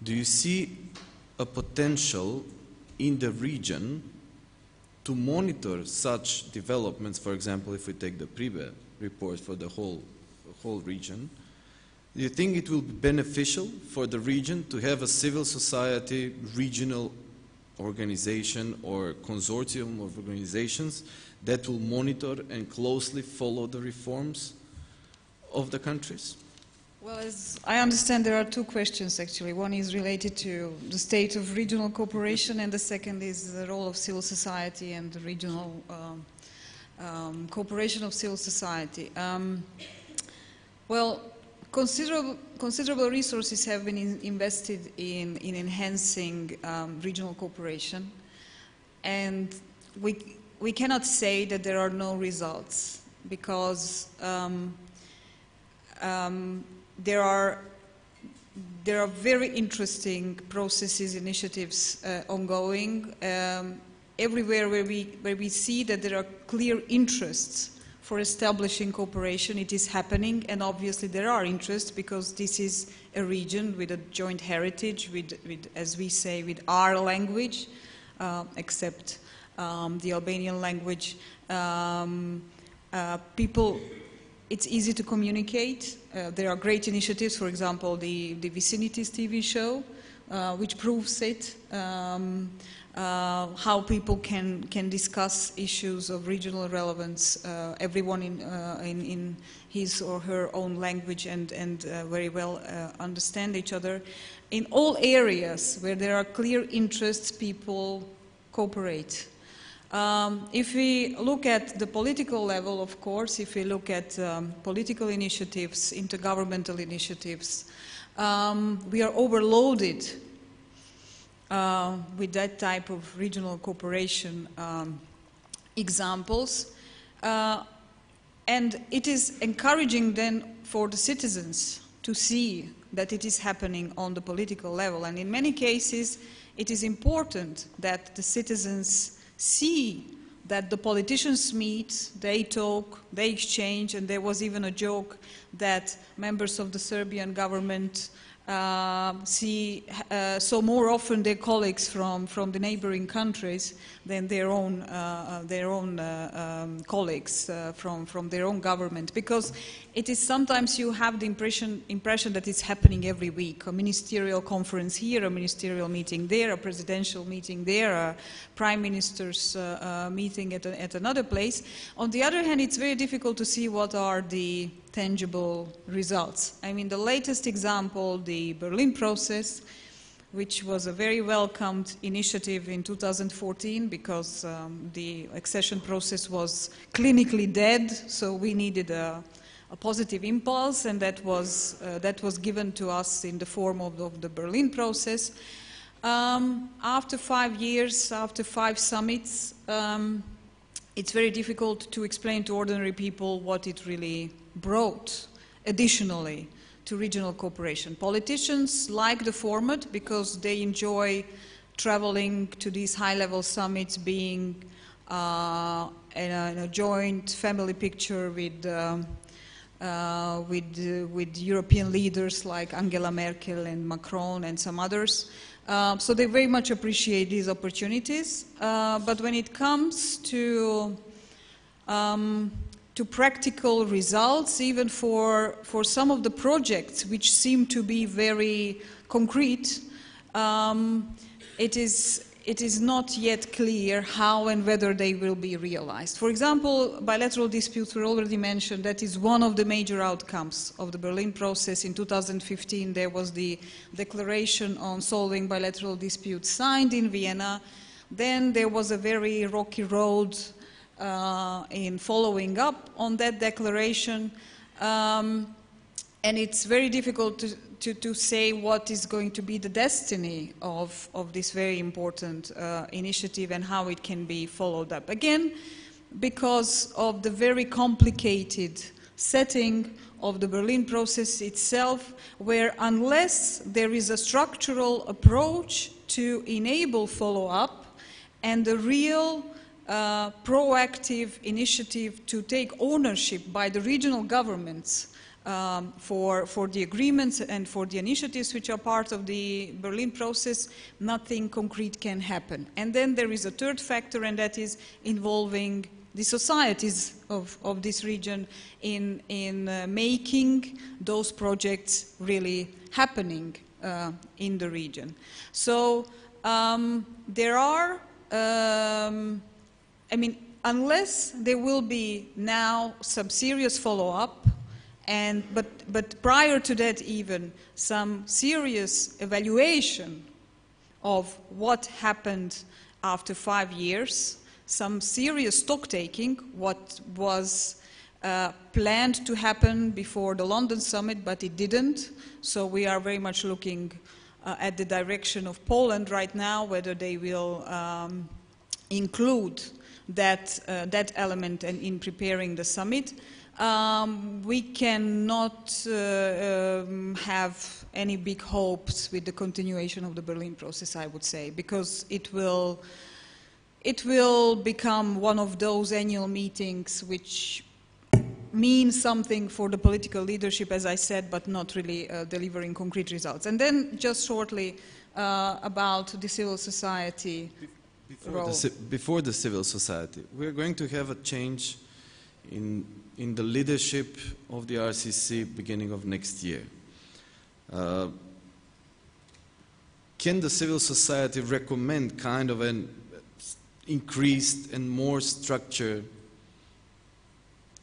Do you see a potential in the region to monitor such developments? For example, if we take the Pribe report for the whole region, do you think it will be beneficial for the region to have a civil society regional organization or consortium of organizations that will monitor and closely follow the reforms of the countries? Well, as I understand, there are two questions actually. One is related to the state of regional cooperation, and the second is the role of civil society and the regional cooperation of civil society. Well, considerable resources have been invested in enhancing regional cooperation, and we cannot say that there are no results, because there are very interesting processes, initiatives ongoing. Everywhere where we see that there are clear interests for establishing cooperation, it is happening, and obviously there are interests, because this is a region with a joint heritage, with as we say, with our language, except the Albanian language. People, it's easy to communicate. There are great initiatives, for example, the Vicinities TV show, which proves it. How people can discuss issues of regional relevance, everyone in his or her own language, and very well understand each other. In all areas where there are clear interests, people cooperate. If we look at the political level, of course, if we look at political initiatives, intergovernmental initiatives, we are overloaded with that type of regional cooperation examples. And it is encouraging then for the citizens to see that it is happening on the political level. And in many cases, it is important that the citizens see that the politicians meet, they talk, they exchange, and there was even a joke that members of the Serbian government saw more often their colleagues from the neighboring countries than their own colleagues from their own government, because it is sometimes you have the impression that it's happening every week, a ministerial conference here, a ministerial meeting there, a presidential meeting there, a prime minister's meeting at another place. On the other hand, it's very difficult to see what are the tangible results. I mean, the latest example, the Berlin process, which was a very welcomed initiative in 2014, because the accession process was clinically dead, so we needed a positive impulse, and that was given to us in the form of the Berlin process. After 5 years, after 5 summits, it's very difficult to explain to ordinary people what it really brought additionally to regional cooperation. Politicians like the format because they enjoy traveling to these high-level summits, being in a joint family picture with European leaders like Angela Merkel and Macron and some others. So they very much appreciate these opportunities. But when it comes to practical results, even for some of the projects which seem to be very concrete, it is not yet clear how and whether they will be realized. For example, bilateral disputes were already mentioned. That is one of the major outcomes of the Berlin process. In 2015, there was the Declaration on Solving Bilateral Disputes signed in Vienna. Then there was a very rocky road in following up on that declaration, and it's very difficult to say what is going to be the destiny of this very important initiative and how it can be followed up. Again, because of the very complicated setting of the Berlin process itself, where unless there is a structural approach to enable follow-up and the real proactive initiative to take ownership by the regional governments for the agreements and for the initiatives which are part of the Berlin process, nothing concrete can happen. And then there is a third factor, and that is involving the societies of this region in making those projects really happening in the region. So there are I mean, unless there will be now some serious follow-up, but prior to that even, some serious evaluation of what happened after 5 years, some serious stock-taking, what was planned to happen before the London summit, but it didn't. So we are very much looking at the direction of Poland right now, whether they will include that element and in preparing the summit. We cannot have any big hopes with the continuation of the Berlin process, I would say, because it will become one of those annual meetings which mean something for the political leadership, as I said, but not really delivering concrete results. And then just shortly about the civil society role. Before the civil society, we're going to have a change in the leadership of the RCC beginning of next year. Can the civil society recommend kind of an increased and more structured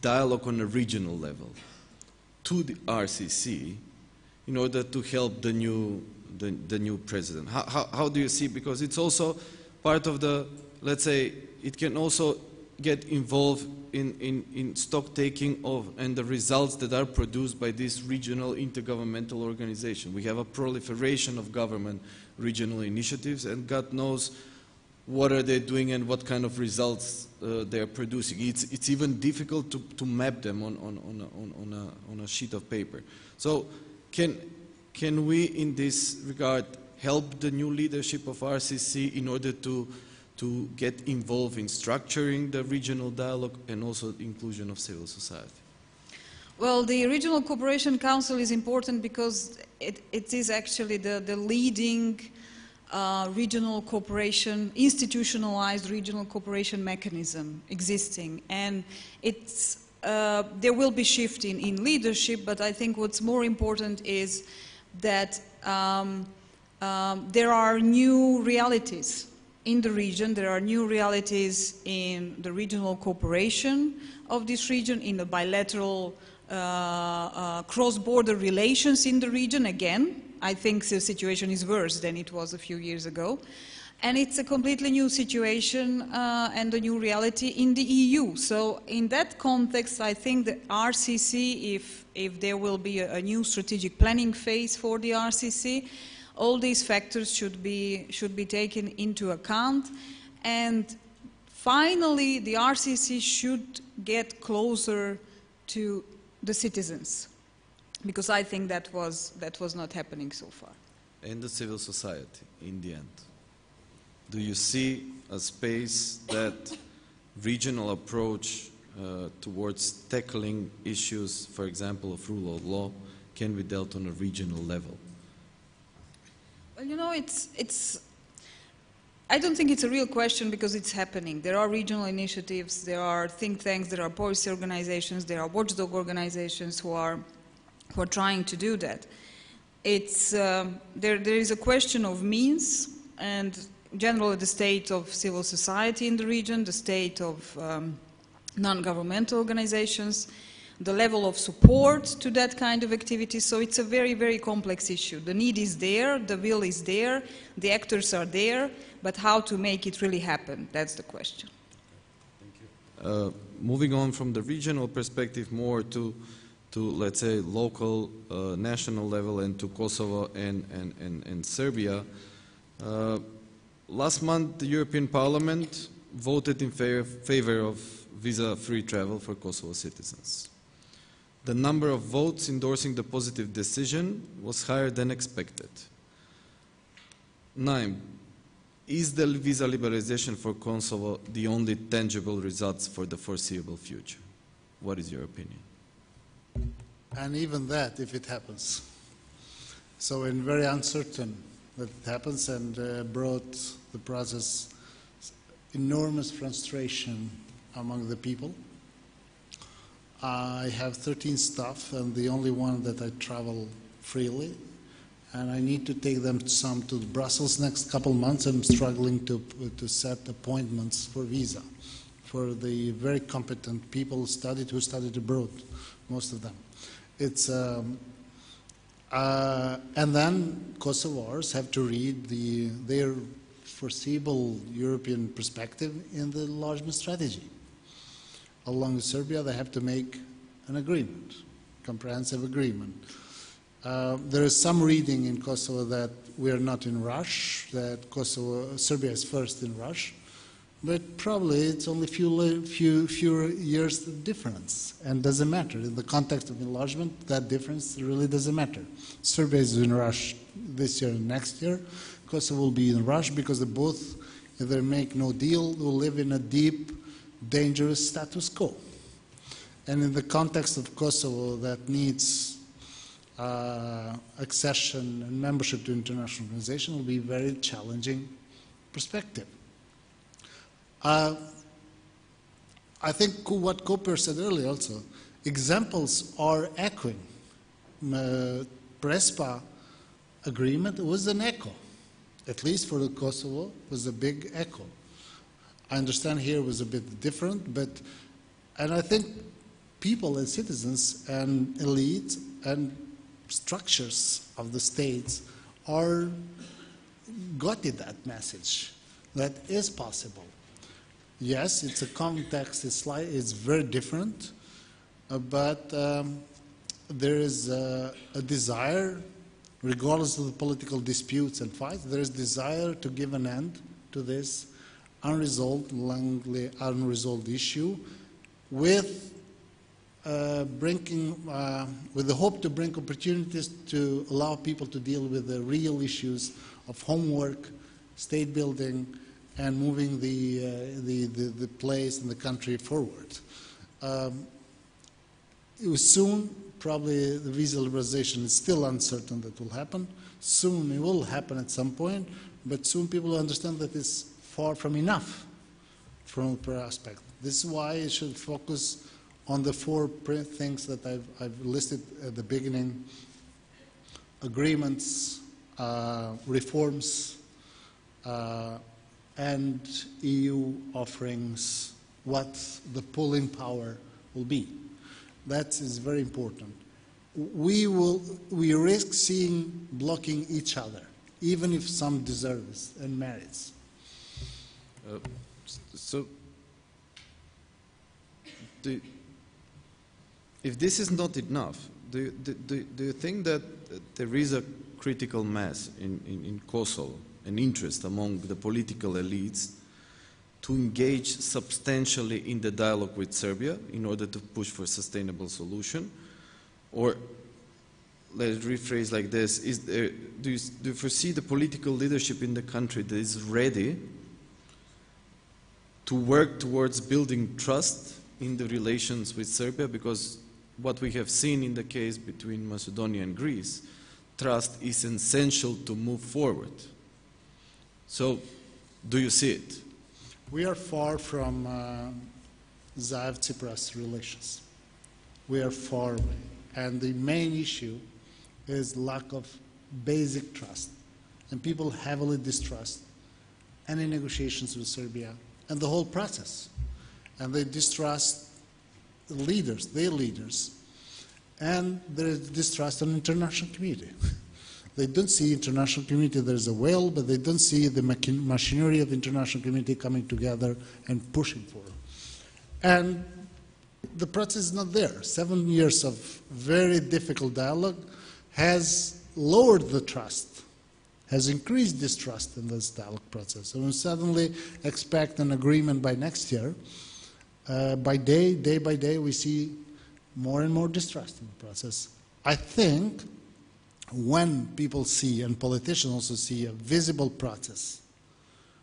dialogue on a regional level to the RCC in order to help the new president? How do you see? Because it's also part of the, let's say, it can also get involved in stock taking of and the results that are produced by this regional intergovernmental organization. We have a proliferation of government regional initiatives, and God knows what are they doing and what kind of results they are producing. It's even difficult to map them on a sheet of paper. So can we, in this regard, help the new leadership of RCC in order to get involved in structuring the regional dialogue and also inclusion of civil society? Well, the Regional Cooperation Council is important because it is actually the leading regional cooperation, institutionalized regional cooperation mechanism existing. And it's, there will be shift in leadership, but I think what's more important is that there are new realities in the region. There are new realities in the regional cooperation of this region, in the bilateral cross-border relations in the region. Again, I think the situation is worse than it was a few years ago. And it's a completely new situation and a new reality in the EU. So in that context, I think the RCC, if there will be a new strategic planning phase for the RCC, all these factors should be taken into account. And finally, the RCC should get closer to the citizens, because I think that was not happening so far. And the civil society, in the end. Do you see a space that regional approach towards tackling issues, for example, of rule of law, can be dealt on a regional level? Well, you know, I don't think it's a real question because it's happening. There are regional initiatives, there are think tanks, there are policy organizations, there are watchdog organizations who are trying to do that. It's, there is a question of means, and generally the state of civil society in the region, the state of non-governmental organizations, the level of support to that kind of activity. So it's a very, very complex issue. The need is there, the will is there, the actors are there, but how to make it really happen, that's the question. Thank you. Moving on from the regional perspective more to let's say, local, national level, and to Kosovo and Serbia. Last month, the European Parliament voted in favor of visa-free travel for Kosovo citizens. The number of votes endorsing the positive decision was higher than expected. 9. Is the visa liberalization for Kosovo the only tangible results for the foreseeable future? What is your opinion? And even that, if it happens. So it's very uncertain that it happens, and brought the process enormous frustration among the people. I have 13 staff, and the only one that I travel freely, and I need to take them some to Brussels next couple months. I'm struggling to set appointments for visa for the very competent people who studied abroad, most of them. It's and then Kosovars have to read their foreseeable European perspective in the enlargement strategy. Along with Serbia, they have to make an agreement, comprehensive agreement. There is some reading in Kosovo that we are not in rush, that Serbia is first in rush, But probably it's only fewer years difference, and doesn't matter. In the context of enlargement, that difference really doesn't matter. Serbia is in a rush this year and next year. Kosovo will be in a rush because they both, if they make no deal, will live in a deep, dangerous status quo. And in the context of Kosovo that needs accession and membership to international organization, will be a very challenging perspective. I think what Koper said earlier also, examples are echoing. Prespa agreement was an echo, at least for the Kosovo, was a big echo. I understand here was a bit different, and I think people and citizens and elite and structures of the states are getting that message that is possible. Yes, it's a context, it's very different, but there is a desire, regardless of the political disputes and fights, there is desire to give an end to this unresolved issue with with the hope to bring opportunities to allow people to deal with the real issues of homework, state building, and moving the place and the country forward. It was soon, probably the visa liberalization is still uncertain that will happen. Soon it will happen at some point, but soon people will understand that it's far from enough from per aspect. This is why it should focus on the four things that I've listed at the beginning: agreements, reforms, and EU offerings, what the pulling power will be. That is very important. We risk seeing blocking each other, even if some deserves and merits. If this is not enough, do you think that there is a critical mass in Kosovo, an interest among the political elites to engage substantially in the dialogue with Serbia in order to push for a sustainable solution? Or let's rephrase like this, do you foresee the political leadership in the country that is ready to work towards building trust in the relations with Serbia? Because what we have seen in the case between Macedonia and Greece, trust is essential to move forward. So, do you see it? We are far from Zaev-Tsipras relations. We are far away. And the main issue is lack of basic trust. And people heavily distrust any negotiations with Serbia and the whole process. And they distrust the leaders, their leaders. And there is distrust in the international community. They don't see international community, there's a will, but they don't see the machinery of international community coming together and pushing for it. And the process is not there. 7 years of very difficult dialogue has lowered the trust, has increased distrust in this dialogue process. And we suddenly expect an agreement by next year. Day by day, we see more and more distrust in the process. I think when people see, and politicians also see, a visible process,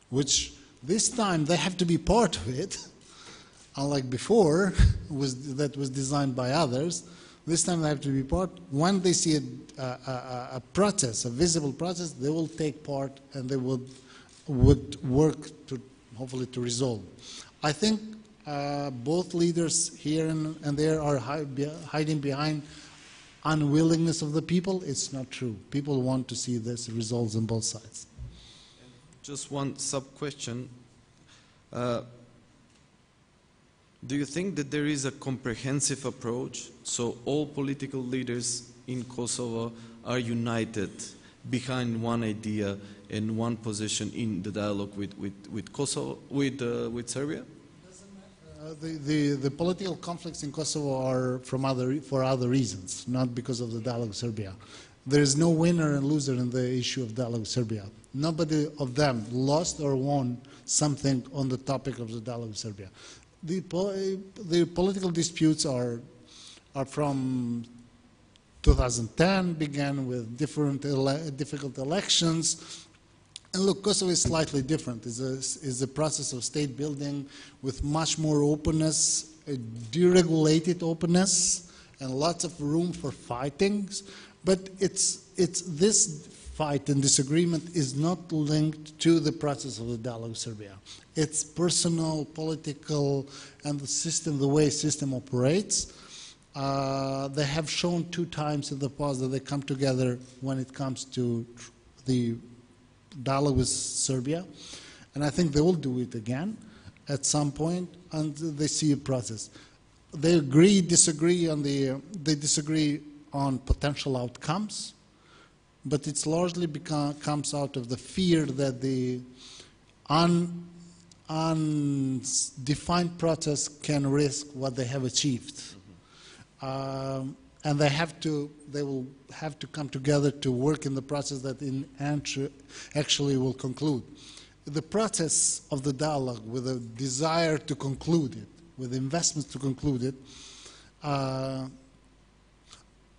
which this time they have to be part of it, unlike before, that was designed by others, this time they have to be part. When they see a process, a visible process, they will take part and they would work to, hopefully, to resolve. I think both leaders here and there are hiding behind unwillingness of the people. It's not true. People want to see this resolved on both sides. Just one sub-question. Do you think that there is a comprehensive approach, so all political leaders in Kosovo are united behind one idea and one position in the dialogue with Kosovo, with Serbia? The political conflicts in Kosovo are for other reasons, not because of the dialogue with Serbia. There is no winner and loser in the issue of dialogue with Serbia. Nobody of them lost or won something on the topic of the dialogue with Serbia. The political disputes are from 2010, began with difficult elections. And look, Kosovo is slightly different. It's a process of state building with much more openness, a deregulated openness, and lots of room for fightings. But it's this fight and disagreement is not linked to the process of the dialogue with Serbia. It's personal, political, and the system, the way system operates. They have shown 2 times in the past that they come together when it comes to the dialogue with Serbia, and I think they will do it again at some point, and they see a process. They disagree on potential outcomes, but it's largely comes out of the fear that the undefined process can risk what they have achieved. And they will have to come together to work in the process that actually will conclude. The process of the dialogue with a desire to conclude it, with investments to conclude it,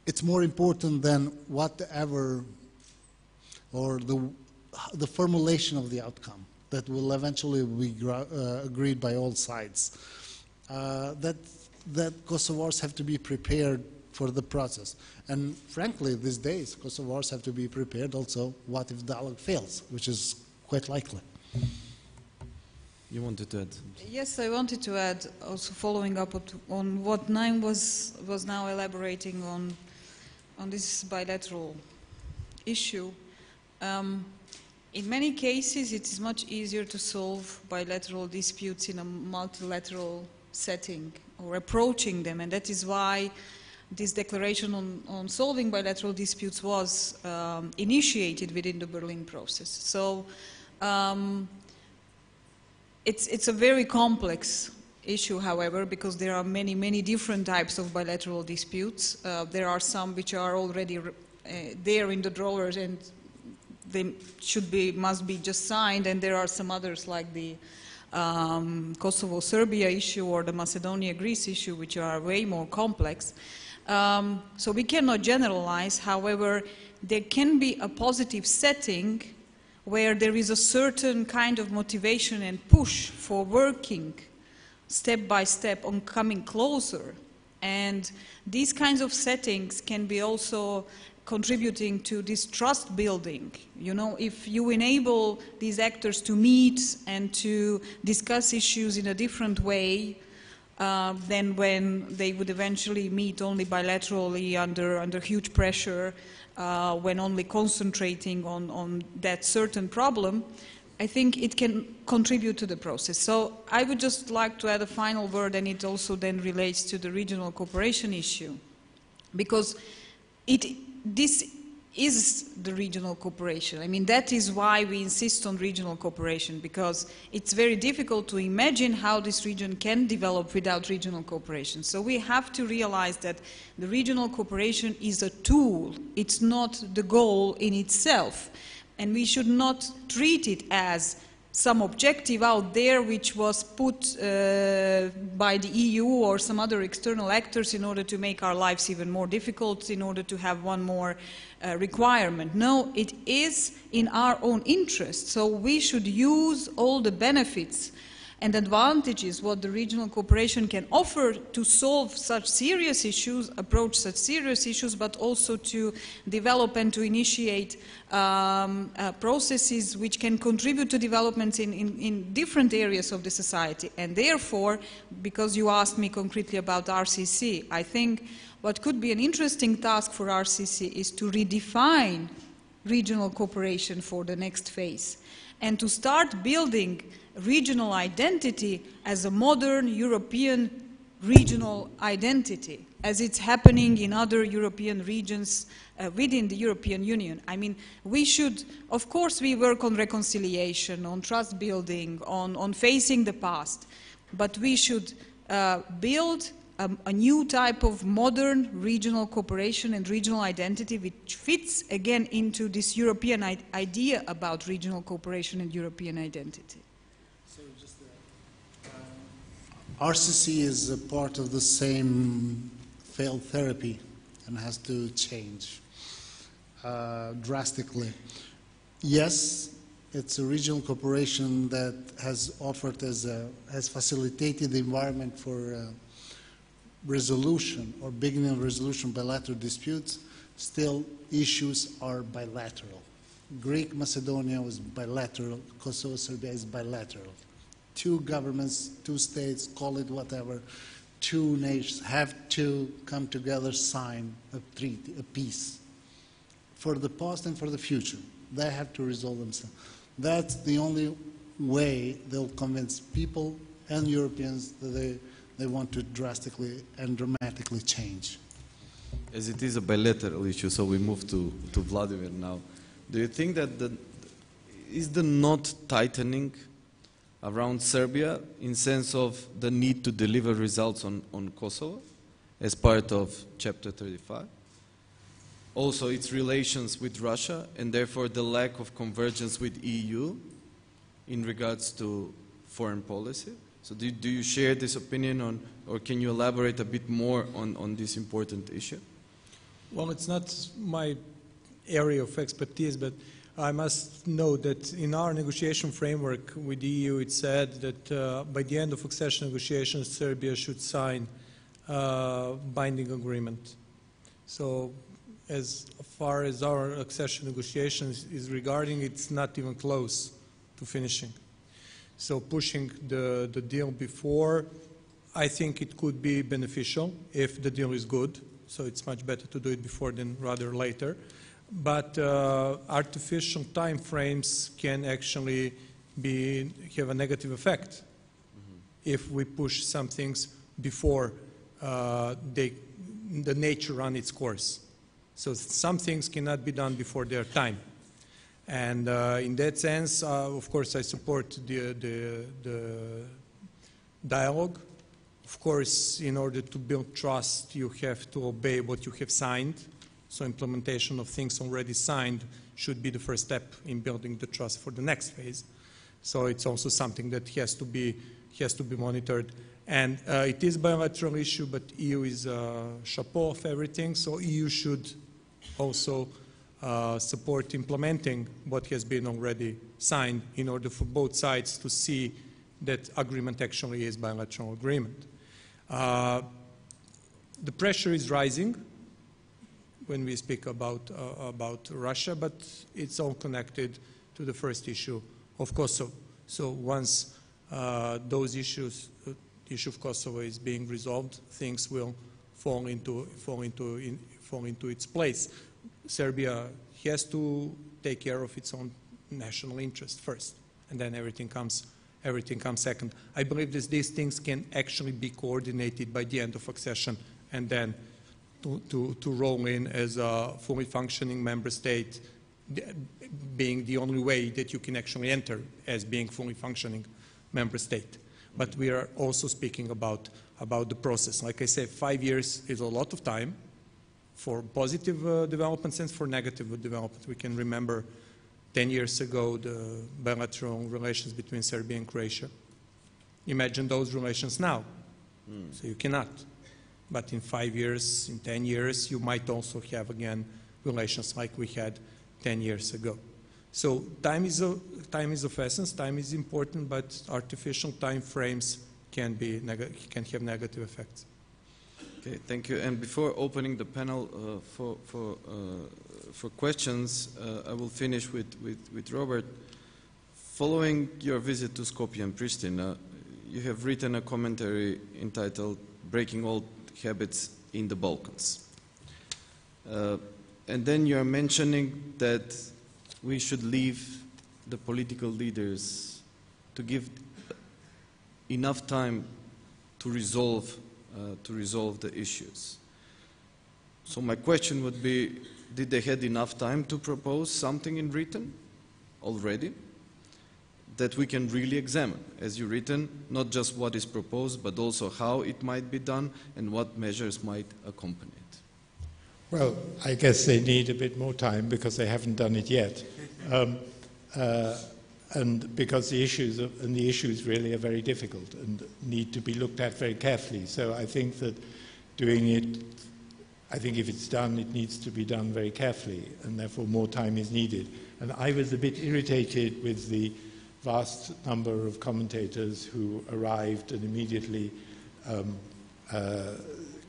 it's more important than whatever, or the formulation of the outcome that will eventually be agreed by all sides. That Kosovars have to be prepared for the process. And frankly, these days, Kosovars have to be prepared also what if dialogue fails, which is quite likely. You wanted to add? Yes, I wanted to add, also following up on what Naim was now elaborating on this bilateral issue. In many cases, it is much easier to solve bilateral disputes in a multilateral setting or approaching them, and that is why this declaration on solving bilateral disputes was initiated within the Berlin process. So it's a very complex issue, however, because there are many different types of bilateral disputes. There are some which are already there in the drawers and they must be just signed, and there are some others like the Kosovo-Serbia issue or the Macedonia-Greece issue, which are way more complex. So we cannot generalize. However, there can be a positive setting where there is a certain kind of motivation and push for working step by step on coming closer. And these kinds of settings can be also contributing to this trust building. You know, if you enable these actors to meet and to discuss issues in a different way than when they would eventually meet only bilaterally under huge pressure, when only concentrating on that certain problem, I think it can contribute to the process. So I would just like to add a final word, and it also then relates to the regional cooperation issue, because this is the regional cooperation. I mean, that is why we insist on regional cooperation, because it's very difficult to imagine how this region can develop without regional cooperation. So we have to realize that the regional cooperation is a tool. It's not the goal in itself. And we should not treat it as some objective out there which was put by the EU or some other external actors in order to make our lives even more difficult, in order to have one more requirement. No, it is in our own interest. So we should use all the benefits and advantages what the regional cooperation can offer to solve such serious issues, approach such serious issues, but also to develop and to initiate processes which can contribute to developments in different areas of the society. And therefore, because you asked me concretely about RCC, I think what could be an interesting task for RCC is to redefine regional cooperation for the next phase and to start building regional identity as a modern European regional identity, as it's happening in other European regions within the European Union. I mean, we should, of course, we work on reconciliation, on trust building, on facing the past, but we should build a new type of modern regional cooperation and regional identity which fits again into this European idea about regional cooperation and European identity. So just RCC is a part of the same failed therapy and has to change drastically. Yes, it's a regional cooperation that has offered has facilitated the environment for resolution or beginning of resolution bilateral disputes. Still, issues are bilateral. Greek Macedonia was bilateral. Kosovo Serbia is bilateral. Two governments, two states, call it whatever, two nations have to come together, sign a treaty, a peace, for the past and for the future. They have to resolve themselves. That's the only way they'll convince people and Europeans that they want to drastically and dramatically change. As it is a bilateral issue, so we move to Vladimir now. Do you think that is the knot tightening around Serbia in sense of the need to deliver results on Kosovo as part of Chapter 35? Also, its relations with Russia and therefore the lack of convergence with EU in regards to foreign policy. So do you share this opinion on, or can you elaborate a bit more on this important issue? Well, it's not my area of expertise, but I must note that in our negotiation framework with the EU, it said that by the end of accession negotiations, Serbia should sign a binding agreement. So as far as our accession negotiations is regarding, it's not even close to finishing. So pushing the deal before, I think it could be beneficial if the deal is good. So it's much better to do it before than rather later. But artificial time frames can actually have a negative effect if we push some things before the nature run its course. So some things cannot be done before their time. And in that sense, of course, I support the dialogue. Of course, in order to build trust, you have to obey what you have signed. So implementation of things already signed should be the first step in building the trust for the next phase. So it's also something that has to be monitored. And it is a bilateral issue, but EU is a chapeau of everything. So EU should also support implementing what has been already signed in order for both sides to see that agreement actually is bilateral agreement. The pressure is rising when we speak about Russia, but it's all connected to the first issue of Kosovo. So once those issues, the issue of Kosovo is being resolved, things will fall into its place. Serbia has to take care of its own national interest first, and then everything comes second. I believe that these things can actually be coordinated by the end of accession, and then to roll in as a fully functioning member state, being the only way that you can actually enter as being fully functioning member state. But we are also speaking about the process. Like I said, 5 years is a lot of time for positive developments and for negative development. We can remember 10 years ago the bilateral relations between Serbia and Croatia. Imagine those relations now. So you cannot. But in 5 years, in 10 years, you might also have again relations like we had 10 years ago. So time is of essence, time is important, but artificial time frames can have negative effects. Okay, thank you. And before opening the panel for questions, I will finish with Robert. Following your visit to Skopje and Pristina, you have written a commentary entitled "Breaking Old Habits in the Balkans." And then you are mentioning that we should leave the political leaders to give enough time to resolve the issues. So my question would be, did they had enough time to propose something in written already? that we can really examine, as you've written, not just what is proposed, but also how it might be done and what measures might accompany it. Well, I guess they need a bit more time because they haven't done it yet. And because the issues really are very difficult and need to be looked at very carefully. So I think that doing it, I think if it's done, it needs to be done very carefully, and therefore more time is needed. And I was a bit irritated with the vast number of commentators who arrived and immediately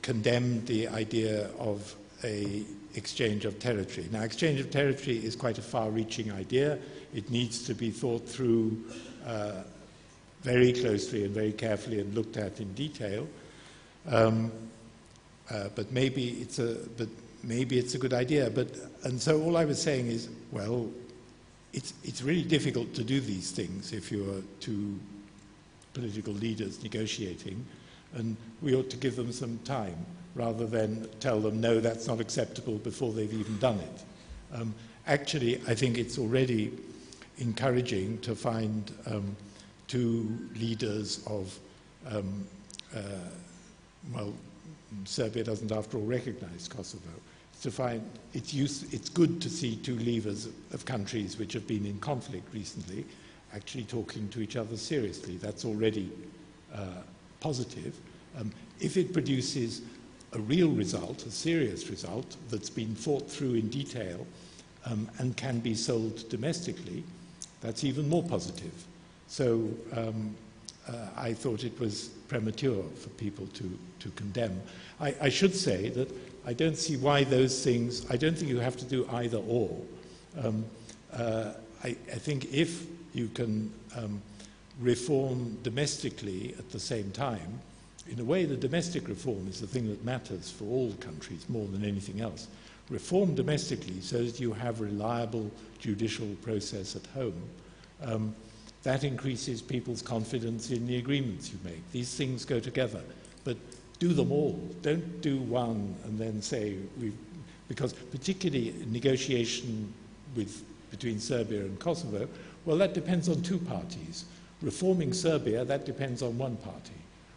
condemned the idea of an exchange of territory. Now, exchange of territory is quite a far-reaching idea. It needs to be thought through very closely and very carefully and looked at in detail. But maybe it's a good idea. And so all I was saying is, well, it's really difficult to do these things if you're two political leaders negotiating, and we ought to give them some time rather than tell them, no, that's not acceptable before they've even done it. Actually, I think it's already encouraging to find two leaders of, well, Serbia doesn't after all recognize Kosovo. It's good to see two leaders of countries which have been in conflict recently actually talking to each other seriously. That's already positive. If it produces a real result, a serious result, that's been thought through in detail and can be sold domestically, that's even more positive. So I thought it was premature for people to condemn. I should say that I don't see why those things, I don't think you have to do either or. I think if you can reform domestically at the same time, in a way the domestic reform is the thing that matters for all countries more than anything else. Reform domestically so that you have reliable judicial process at home. That increases people's confidence in the agreements you make. These things go together, but do them all. Don't do one and then say, because particularly negotiation between Serbia and Kosovo, well, that depends on two parties. Reforming Serbia, that depends on one party.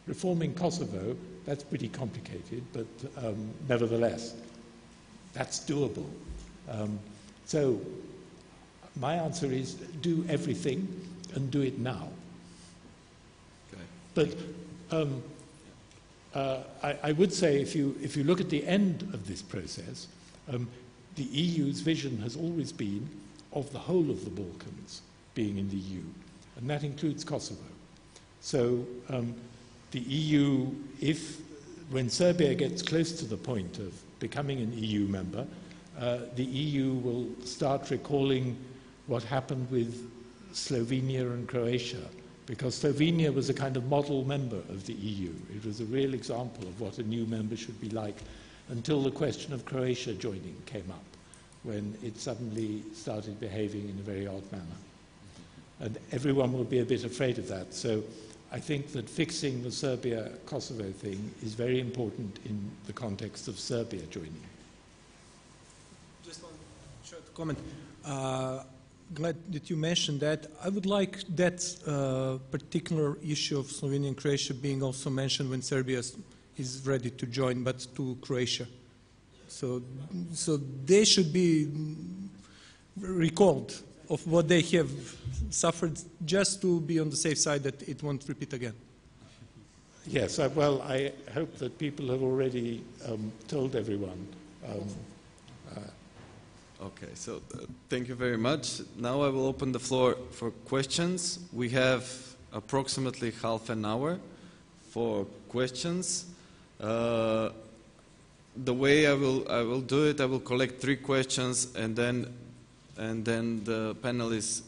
Reforming Kosovo, that's pretty complicated, but nevertheless, that's doable. So my answer is do everything and do it now. Okay. But I would say if you look at the end of this process, the EU's vision has always been of the whole of the Balkans being in the EU, and that includes Kosovo. So the EU, when Serbia gets close to the point of becoming an EU member, the EU will start recalling what happened with Slovenia and Croatia, because Slovenia was a kind of model member of the EU. It was a real example of what a new member should be like, until the question of Croatia joining came up, when it suddenly started behaving in a very odd manner. And everyone will be a bit afraid of that. So I think that fixing the Serbia-Kosovo thing is very important in the context of Serbia joining. Just one short comment. Glad that you mentioned that. I would like that particular issue of Slovenia and Croatia being also mentioned when Serbia is ready to join, but to Croatia. So they should be recalled of what they have suffered, just to be on the safe side that it won't repeat again. Yes, well, I hope that people have already told everyone. Okay, so thank you very much. Now I will open the floor for questions. We have approximately half an hour for questions. The way I will do it, I will collect 3 questions, and then the panelists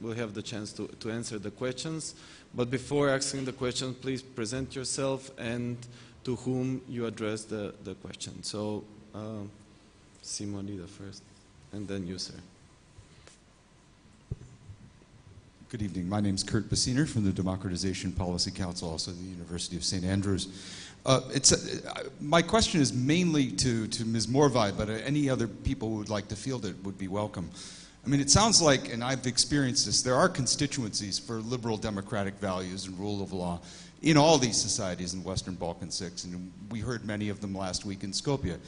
will have the chance to answer the questions. But before asking the question, please present yourself and to whom you address the question. So. Simonida first, and then you, sir. Good evening. My name is Kurt Bassiner from the Democratization Policy Council, also the University of St. Andrews. My question is mainly to Ms. Morvai, but any other people who would like to field it would be welcome. I mean, it sounds like, and I've experienced this, there are constituencies for liberal democratic values and rule of law in all these societies in Western Balkan 6, and we heard many of them last week in Skopje.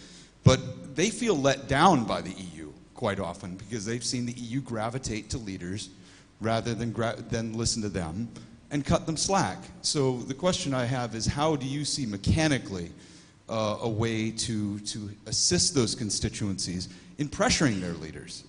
But they feel let down by the EU quite often because they've seen the EU gravitate to leaders rather than listen to them and cut them slack. So the question I have is, how do you see mechanically a way to assist those constituencies in pressuring their leaders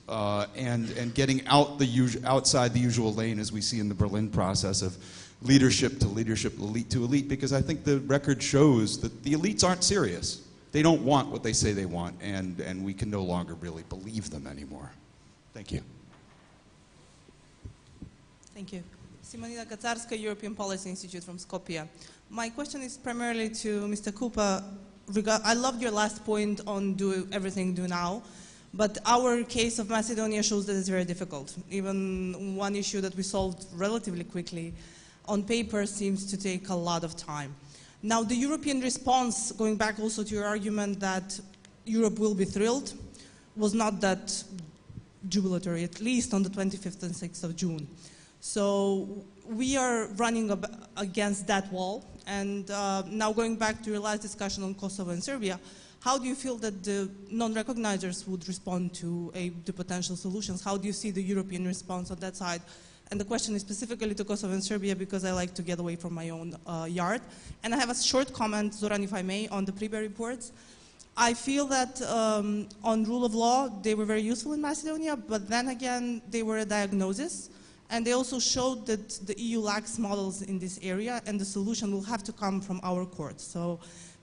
and getting outside the usual lane, as we see in the Berlin process, of leadership to leadership, elite to elite? Because I think the record shows that the elites aren't serious. They don't want what they say they want, and we can no longer really believe them anymore. Thank you. Thank you. Simonina Kaczarska, European Policy Institute from Skopje. My question is primarily to Mr. Kupa. I loved your last point on do everything, do now. But our case of Macedonia shows that it's very difficult. Even one issue that we solved relatively quickly on paper seems to take a lot of time. Now, the European response, going back also to your argument that Europe will be thrilled, was not that jubilatory, at least on the 25th and 6th of June. So we are running against that wall. And now going back to your last discussion on Kosovo and Serbia, how do you feel that the non-recognizers would respond to the potential solutions? How do you see the European response on that side? And the question is specifically to Kosovo and Serbia because I like to get away from my own yard. And I have a short comment, Zoran, if I may, on the Pribe reports. I feel that on rule of law, they were very useful in Macedonia, but then again, they were a diagnosis. And they also showed that the EU lacks models in this area, and the solution will have to come from our court. So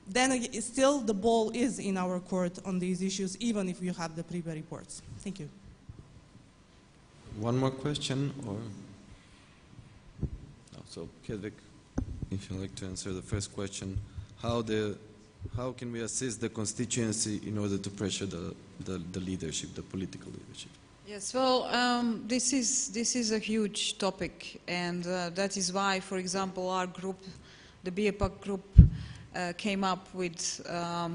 then still the ball is in our court on these issues, even if you have the Pribe reports. Thank you. One more question, or? No, so, Hedvig, if you'd like to answer the first question, how can we assist the constituency in order to pressure the leadership, the political leadership? Yes, well, this is a huge topic, and that is why, for example, our group, the BIEPAC group, came up with a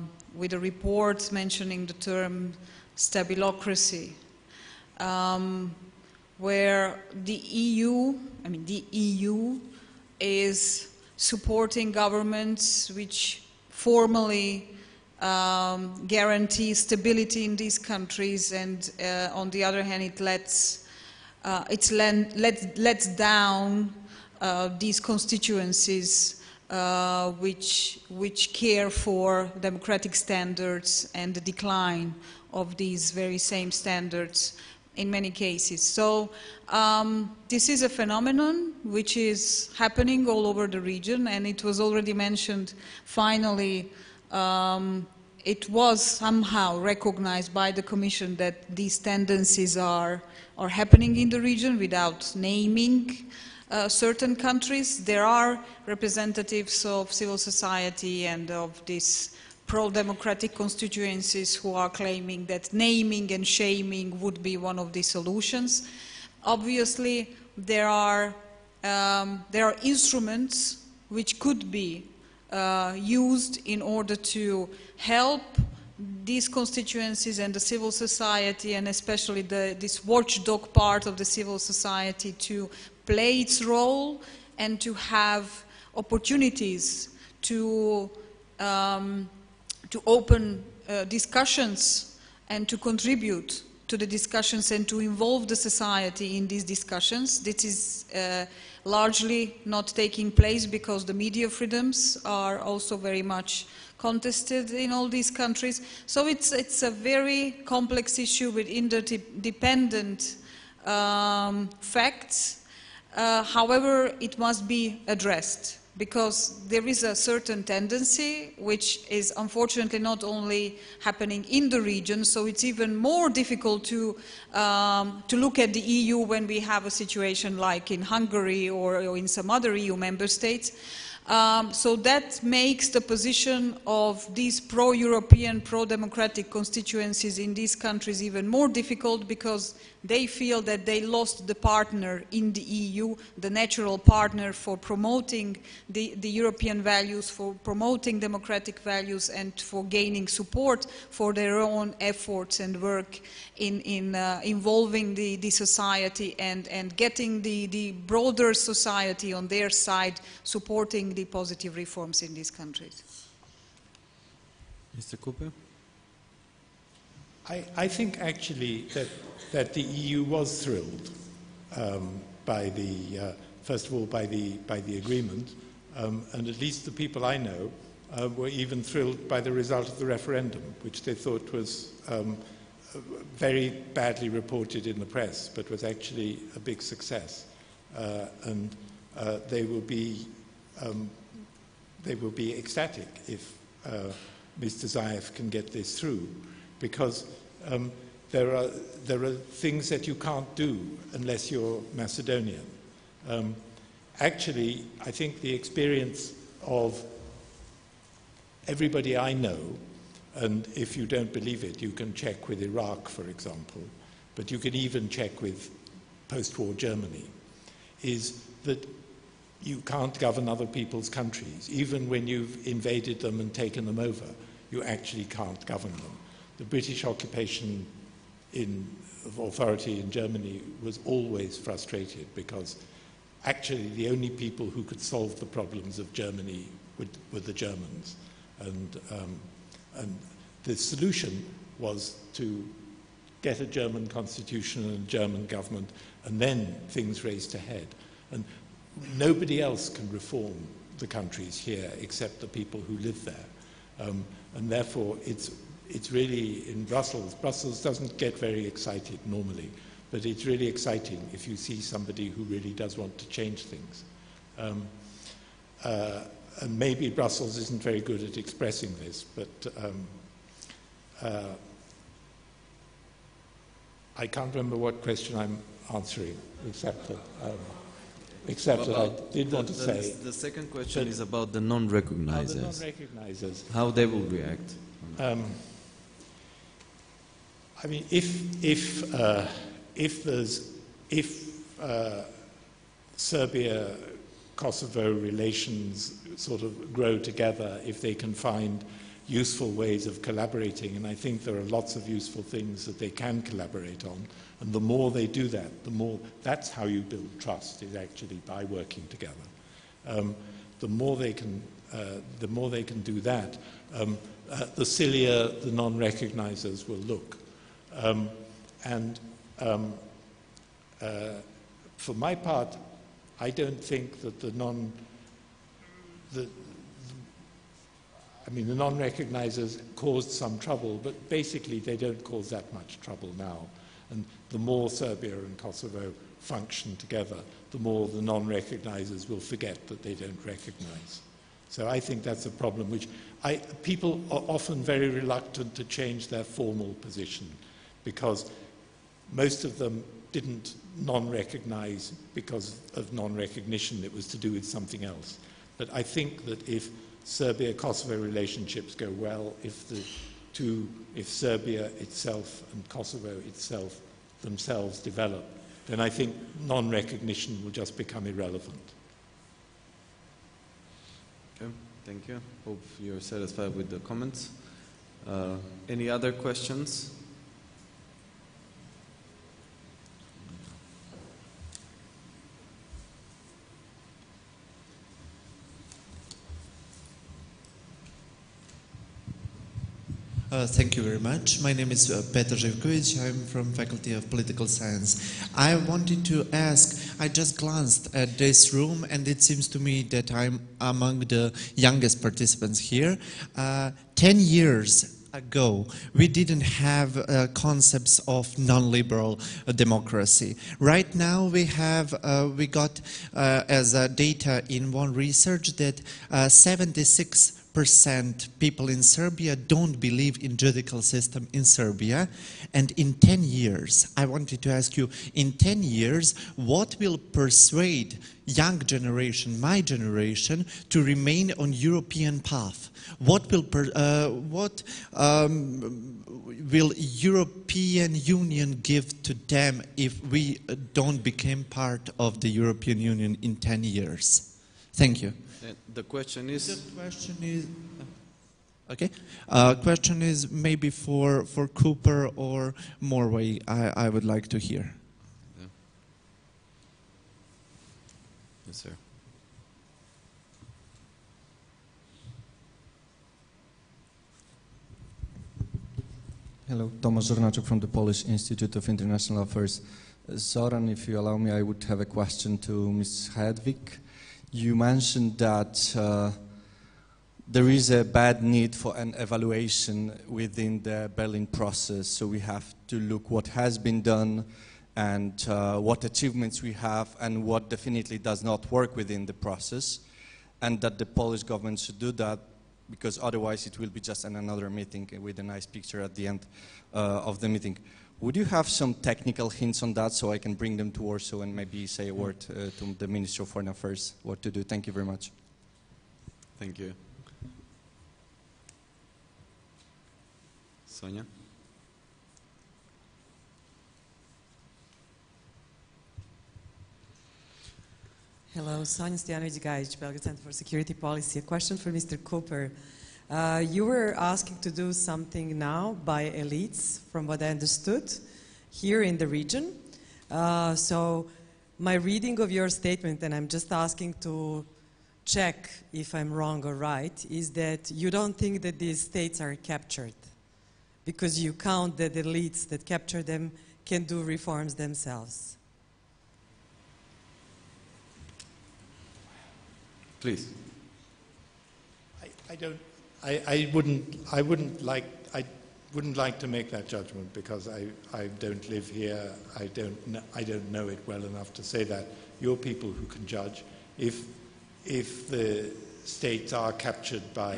report mentioning the term stabilocracy, where the EU is supporting governments which formally guarantee stability in these countries, and on the other hand, it lets down these constituencies which care for democratic standards and the decline of these very same standards in many cases. So this is a phenomenon which is happening all over the region, and it was already mentioned, finally, it was somehow recognized by the Commission that these tendencies are happening in the region without naming certain countries. There are representatives of civil society and of these pro-democratic constituencies who are claiming that naming and shaming would be one of the solutions. Obviously, there are instruments which could be used in order to help these constituencies and the civil society, and especially this watchdog part of the civil society, to play its role and to have opportunities to open discussions and to contribute to the discussions and to involve the society in these discussions. This is largely not taking place because the media freedoms are also very much contested in all these countries. So it's a very complex issue with interdependent facts. However, it must be addressed, because there is a certain tendency which is unfortunately not only happening in the region, so it's even more difficult to look at the EU when we have a situation like in Hungary or in some other EU member states. So that makes the position of these pro-European, pro-democratic constituencies in these countries even more difficult, because they feel that they lost the partner in the EU, the natural partner for promoting the European values, for promoting democratic values, and for gaining support for their own efforts and work in involving the society and getting the broader society on their side, supporting the positive reforms in these countries. Mr. Cooper? I think actually that the EU was thrilled by the, first of all, by the agreement, and at least the people I know were even thrilled by the result of the referendum, which they thought was very badly reported in the press, but was actually a big success, and they will be ecstatic if Mr. Zaev can get this through, because there are things that you can't do unless you're Macedonian. Actually, I think the experience of everybody I know, and if you don't believe it, you can check with Iraq, for example, but you can even check with post-war Germany, is that you can't govern other people's countries. Even when you've invaded them and taken them over, you actually can't govern them. The British occupation of authority in Germany was always frustrated, because actually the only people who could solve the problems of Germany were the Germans. And the solution was to get a German constitution and a German government, and then things raced ahead. And nobody else can reform the countries here except the people who live there. And therefore, it's really in Brussels. Brussels doesn't get very excited normally, but it's really exciting if you see somebody who really does want to change things. And maybe Brussels isn't very good at expressing this, but I can't remember what question I'm answering, except that I did want to say... The second question is about the non-recognizers. The non-recognizers. How they will react. I mean, if Serbia-Kosovo relations sort of grow together, if they can find useful ways of collaborating, and I think there are lots of useful things that they can collaborate on, and the more they do that, the more, that's how you build trust, is actually by working together. The more they can do that, the sillier the non-recognizers will look. For my part, I don't think that the non-recognizers caused some trouble, but basically they don't cause that much trouble now. And the more Serbia and Kosovo function together, the more the non-recognizers will forget that they don't recognize. So I think that's a problem which people are often very reluctant to change their formal position, because most of them didn't non-recognize because of non-recognition. It was to do with something else. But I think that if Serbia-Kosovo relationships go well, if Serbia itself and Kosovo itself themselves develop, then I think non-recognition will just become irrelevant. Okay, thank you. Hope you're satisfied with the comments. Any other questions? Thank you very much. My name is Petar Živković. I'm from Faculty of Political Science. I wanted to ask, I just glanced at this room and it seems to me that I'm among the youngest participants here. 10 years ago, we didn't have concepts of non-liberal democracy. Right now, we got as data in one research that 76% 6% people in Serbia don't believe in judicial system in Serbia. And in 10 years, I wanted to ask you, in 10 years, what will persuade young generation, my generation, to remain on European path? What will European Union give to them if we don't become part of the European Union in 10 years? Thank you. The question is... The question is... Okay. Question is maybe for Cooper or Morway. I would like to hear. Yeah. Yes, sir. Hello, Tomasz Żornaczuk from the Polish Institute of International Affairs. Zoran, if you allow me, I would have a question to Ms. Hedvig. You mentioned that there is a bad need for an evaluation within the Berlin process, so we have to look what has been done and what achievements we have and what definitely does not work within the process, and that the Polish government should do that, because otherwise it will be just another meeting with a nice picture at the end of the meeting. Would you have some technical hints on that so I can bring them to Warsaw and maybe say a word to the Minister of Foreign Affairs what to do? Thank you very much. Thank you. Sonia? Hello, Sonia Stojanovic-Gajic, Belgrade Center for Security Policy. A question for Mr. Cooper. You were asking to do something now by elites, from what I understood, here in the region. So my reading of your statement, and I'm just asking to check if I'm wrong or right, is that you don't think that these states are captured because you count that the elites that capture them can do reforms themselves. Please. I wouldn't like to make that judgment because I don't live here. I don't know it well enough to say that. You're people who can judge. If the states are captured by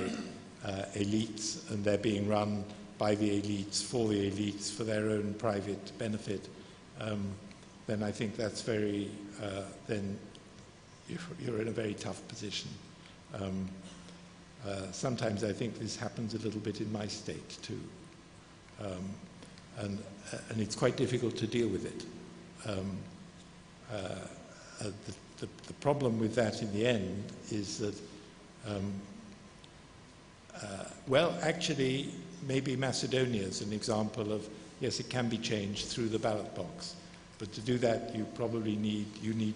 elites and they're being run by the elites, for their own private benefit, then I think that's very. Then you're in a very tough position. Sometimes I think this happens a little bit in my state too, and it's quite difficult to deal with it. The problem with that in the end is that, well, actually, maybe Macedonia is an example of, yes, it can be changed through the ballot box, but to do that, you probably need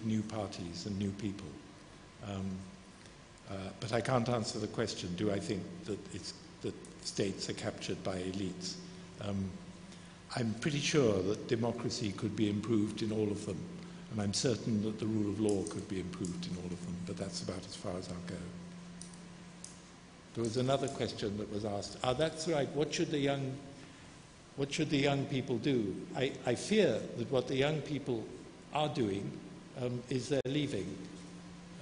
new parties and new people. But I can't answer the question, do I think that states are captured by elites? I'm pretty sure that democracy could be improved in all of them, and I'm certain that the rule of law could be improved in all of them, but that's about as far as I'll go. There was another question that was asked. That's right, what should the young people do? I fear that what the young people are doing is they're leaving.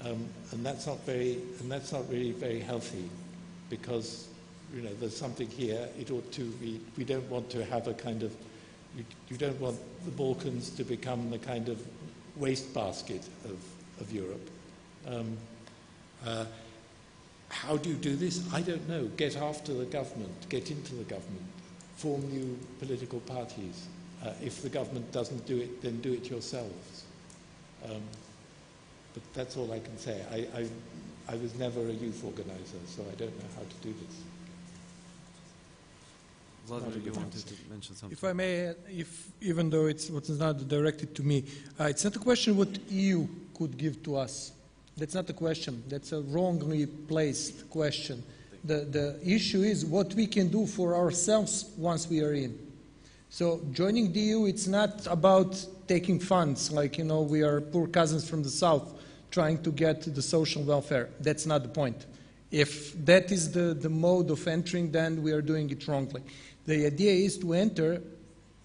And that's not really very healthy, because there's something here. It ought to be. We don't want to have a kind of. You don't want the Balkans to become the kind of wastebasket of Europe. How do you do this? I don't know. Get after the government. Get into the government. Form new political parties. If the government doesn't do it, then do it yourselves. But that's all I can say. I was never a youth organizer, so I don't know how to do this. Vladimir, you wanted to mention something? If I may, even though it's not directed to me, it's not a question what EU could give to us. That's not the question. That's a wrongly placed question. The issue is what we can do for ourselves once we are in. So joining the EU, it's not about taking funds, like, we are poor cousins from the south trying to get the social welfare. That's not the point. If that is the mode of entering, then we are doing it wrongly. The idea is to enter,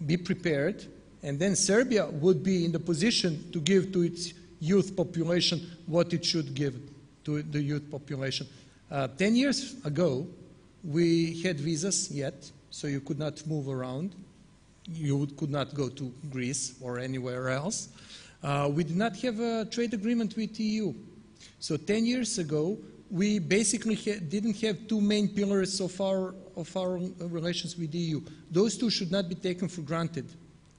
be prepared, and then Serbia would be in the position to give to its youth population what it should give to the youth population. 10 years ago, we had visas yet, so you could not move around. You could not go to Greece or anywhere else. We did not have a trade agreement with the EU. So 10 years ago, we basically didn't have two main pillars of our relations with the EU. Those two should not be taken for granted.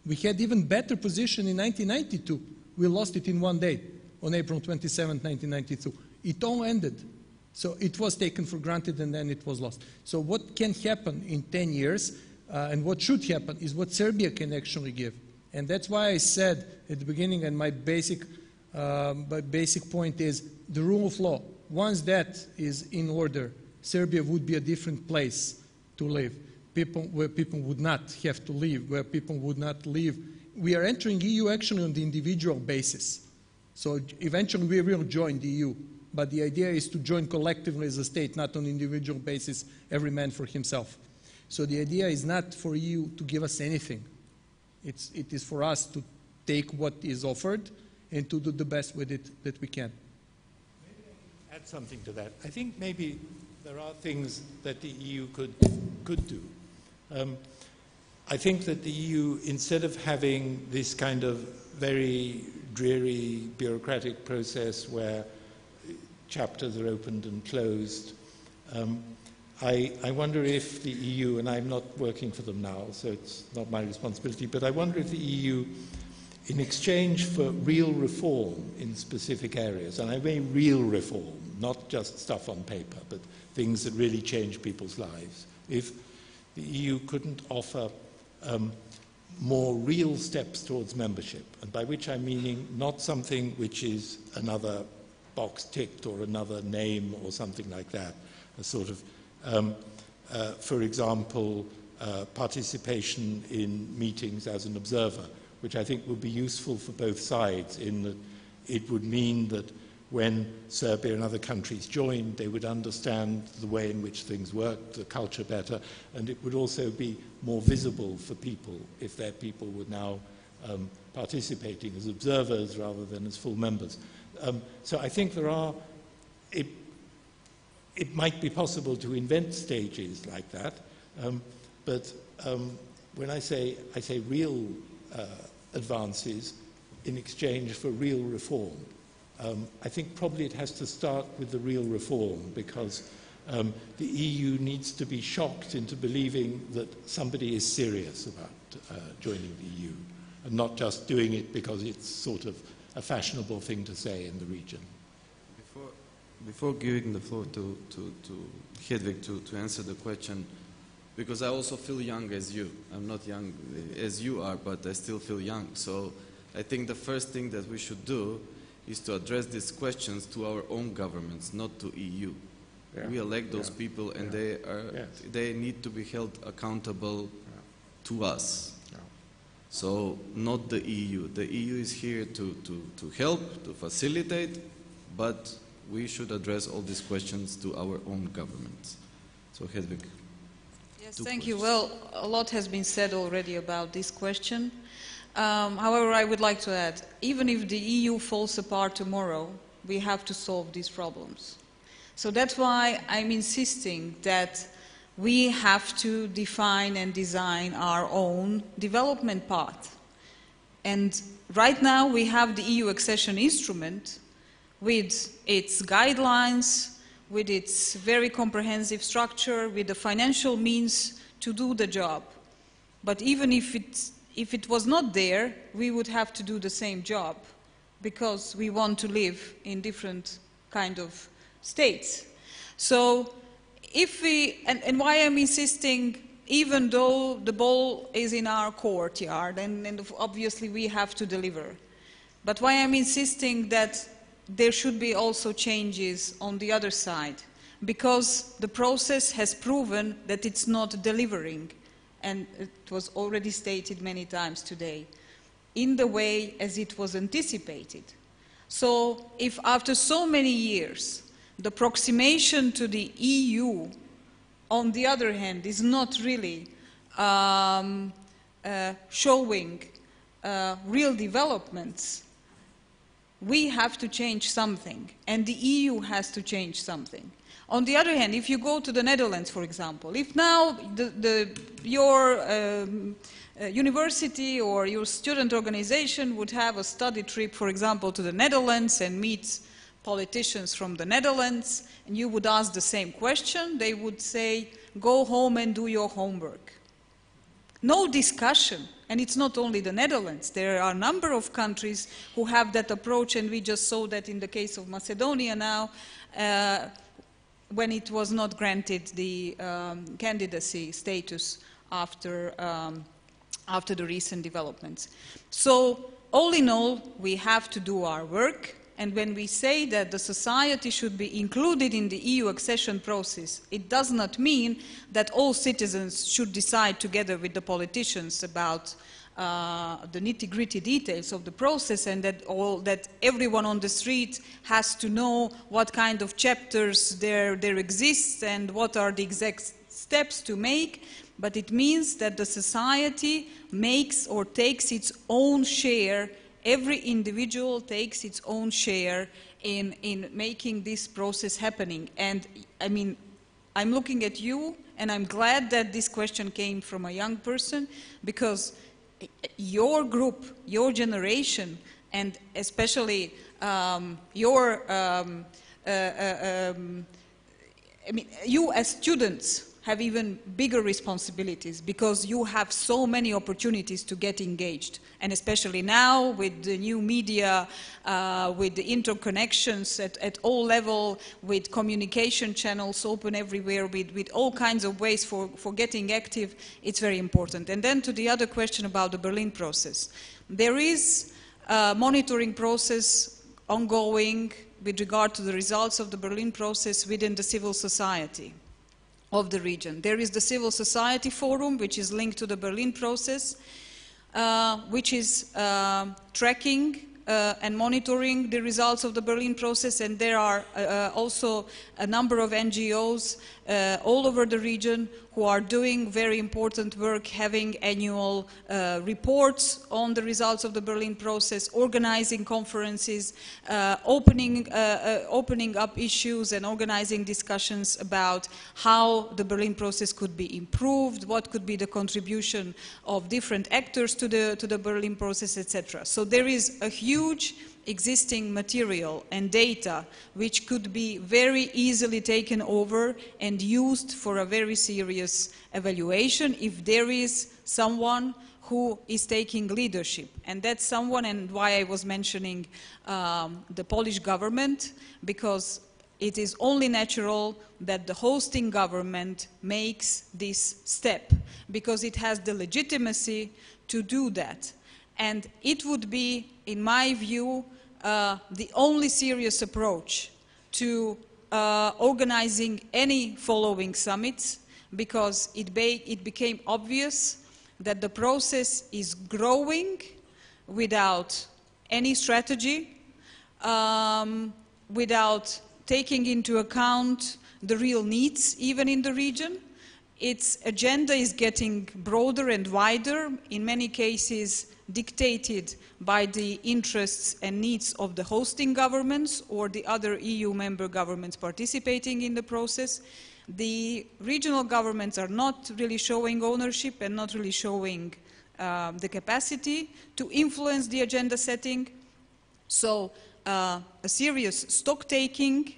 We had even better position in 1992. We lost it in one day, on April 27, 1992. It all ended. So it was taken for granted and then it was lost. So what can happen in 10 years and what should happen is what Serbia can actually give. And that's why I said at the beginning, and my basic point is the rule of law. Once that is in order, Serbia would be a different place to live, where people would not have to live, where people would not live. We are entering EU actually on the individual basis. So eventually we will join the EU. But the idea is to join collectively as a state, not on individual basis, every man for himself. So the idea is not for EU to give us anything. It is for us to take what is offered and to do the best with it that we can. Maybe I can add something to that. I think maybe there are things that the EU could do. I think that the EU, instead of having this kind of very dreary bureaucratic process where chapters are opened and closed, I wonder if the EU, and I'm not working for them now, so it's not my responsibility, but I wonder if the EU, in exchange for real reform in specific areas, and I mean real reform, not just stuff on paper, but things that really change people's lives, if the EU couldn't offer more real steps towards membership, and by which I'm meaning not something which is another box ticked or another name or something like that, a sort of for example, participation in meetings as an observer, which I think would be useful for both sides in that it would mean that when Serbia and other countries joined, they would understand the way in which things worked, the culture better, and it would also be more visible for people if their people were now participating as observers rather than as full members. So I think there are, it might be possible to invent stages like that, but when I say real advances in exchange for real reform, I think probably it has to start with the real reform because the EU needs to be shocked into believing that somebody is serious about joining the EU and not just doing it because it's sort of a fashionable thing to say in the region. Before giving the floor to Hedvig to answer the question, because I also feel young as you. I'm not young as you are, but I still feel young. So I think the first thing that we should do is to address these questions to our own governments, not to EU. Yeah. We elect those people and they need to be held accountable to us. Yeah. So not the EU. The EU is here to help, to facilitate, but we should address all these questions to our own governments. So Hedvig. Yes, thank you. Well, a lot has been said already about this question. However, I would like to add, even if the EU falls apart tomorrow, we have to solve these problems. So that's why I'm insisting that we have to define and design our own development path. And right now we have the EU accession instrument with its guidelines, with its very comprehensive structure, with the financial means to do the job. But even if it was not there, we would have to do the same job because we want to live in different kind of states. So if we, and why I'm insisting, even though the ball is in our courtyard, and obviously we have to deliver, but why I'm insisting that there should be also changes on the other side, because the process has proven that it's not delivering, and it was already stated many times today, in the way as it was anticipated. So if after so many years the approximation to the EU, on the other hand, is not really showing real developments, we have to change something, and the EU has to change something. On the other hand, if you go to the Netherlands, for example, if now your university or your student organization would have a study trip, for example, to the Netherlands and meet politicians from the Netherlands, and you would ask the same question, they would say, go home and do your homework. No discussion. And it's not only the Netherlands. There are a number of countries who have that approach, and we just saw that in the case of Macedonia now, when it was not granted the candidacy status after the recent developments. So, all in all, we have to do our work. And when we say that the society should be included in the EU accession process, it does not mean that all citizens should decide together with the politicians about the nitty-gritty details of the process, and that everyone on the street has to know what kind of chapters there exist and what are the exact steps to make. But it means that the society makes or takes its own share. Every individual takes its own share in making this process happening. And I mean, I'm looking at you, and I'm glad that this question came from a young person, because your group, your generation, and especially you as students have even bigger responsibilities, because you have so many opportunities to get engaged. And especially now with the new media, with the interconnections at all levels, with communication channels open everywhere, with all kinds of ways for getting active, it's very important. And then to the other question about the Berlin process. There is a monitoring process ongoing with regard to the results of the Berlin process within the civil society of the region. There is the Civil Society Forum, which is linked to the Berlin process, which is tracking and monitoring the results of the Berlin process, and there are also a number of NGOs all over the region who are doing very important work, having annual reports on the results of the Berlin process, organizing conferences, opening up issues and organizing discussions about how the Berlin process could be improved, what could be the contribution of different actors to the Berlin process, etc. So there is a huge existing material and data which could be very easily taken over and used for a very serious evaluation if there is someone who is taking leadership. And that's someone, and why I was mentioning the Polish government, because it is only natural that the hosting government makes this step, because it has the legitimacy to do that. And it would be, in my view, the only serious approach to organizing any following summits, because it became obvious that the process is growing without any strategy, without taking into account the real needs even in the region. Its agenda is getting broader and wider, in many cases dictated by the interests and needs of the hosting governments or the other EU member governments participating in the process. The regional governments are not really showing ownership and not really showing the capacity to influence the agenda setting. So a serious stock taking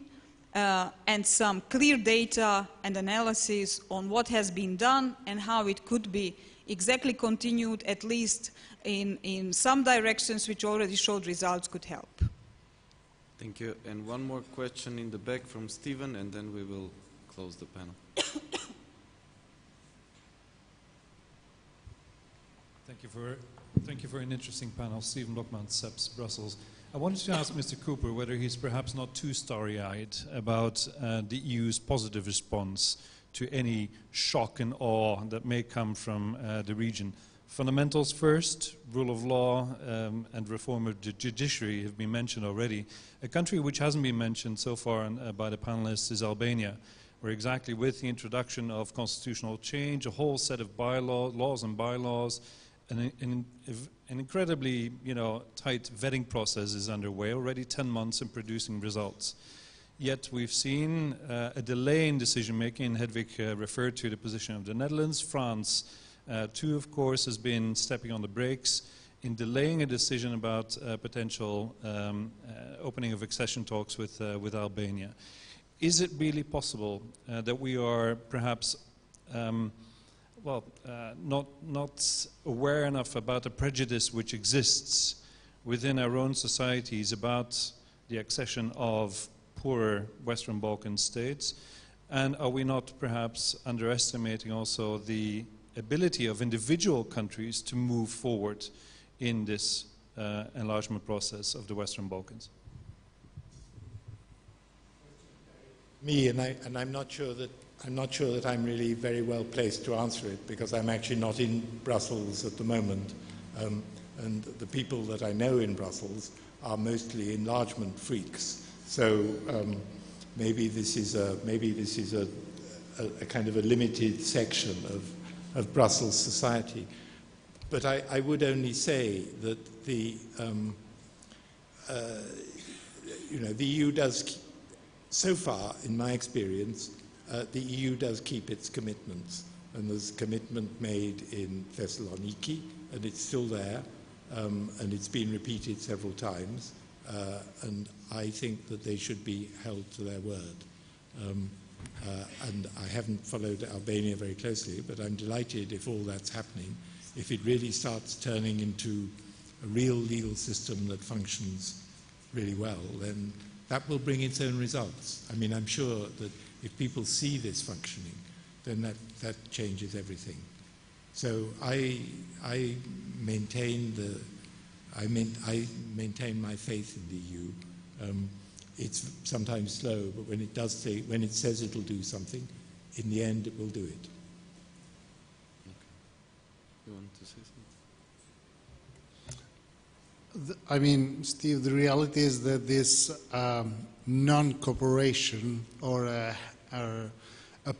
and some clear data and analysis on what has been done and how it could be exactly continued, at least in some directions which already showed results, could help. Thank you. And one more question in the back from Stephen, and then we will close the panel. Thank you for an interesting panel. Stephen Lokman, SEPS, Brussels. I wanted to ask Mr. Cooper whether he's perhaps not too starry-eyed about the EU's positive response to any shock and awe that may come from the region. Fundamentals first, rule of law and reform of the judiciary have been mentioned already. A country which hasn't been mentioned so far by the panelists is Albania, where exactly with the introduction of constitutional change, a whole set of laws and bylaws, an incredibly tight vetting process is underway, already 10 months in producing results. Yet we've seen a delay in decision-making, and Hedvig referred to the position of the Netherlands. France, too, of course, has been stepping on the brakes in delaying a decision about potential opening of accession talks with Albania. Is it really possible that we are perhaps not aware enough about the prejudice which exists within our own societies about the accession of poorer Western Balkan states? And are we not perhaps underestimating also the ability of individual countries to move forward in this enlargement process of the Western Balkans? Me, and I'm not sure that I'm really very well placed to answer it, because I'm actually not in Brussels at the moment, and the people that I know in Brussels are mostly enlargement freaks. So maybe this is a kind of a limited section of Brussels society. But I would only say that the EU does. So far, in my experience, the EU does keep its commitments, and there's a commitment made in Thessaloniki, and it's still there, and it's been repeated several times, and I think that they should be held to their word. And I haven't followed Albania very closely, but I'm delighted if all that's happening, if it really starts turning into a real legal system that functions really well, then that will bring its own results. I mean, I'm sure that if people see this functioning, then that changes everything. So I maintain my faith in the EU. It's sometimes slow, but when it says it'll do something, in the end it will do it. You want to say something? I mean, Steve, the reality is that this non-cooperation or a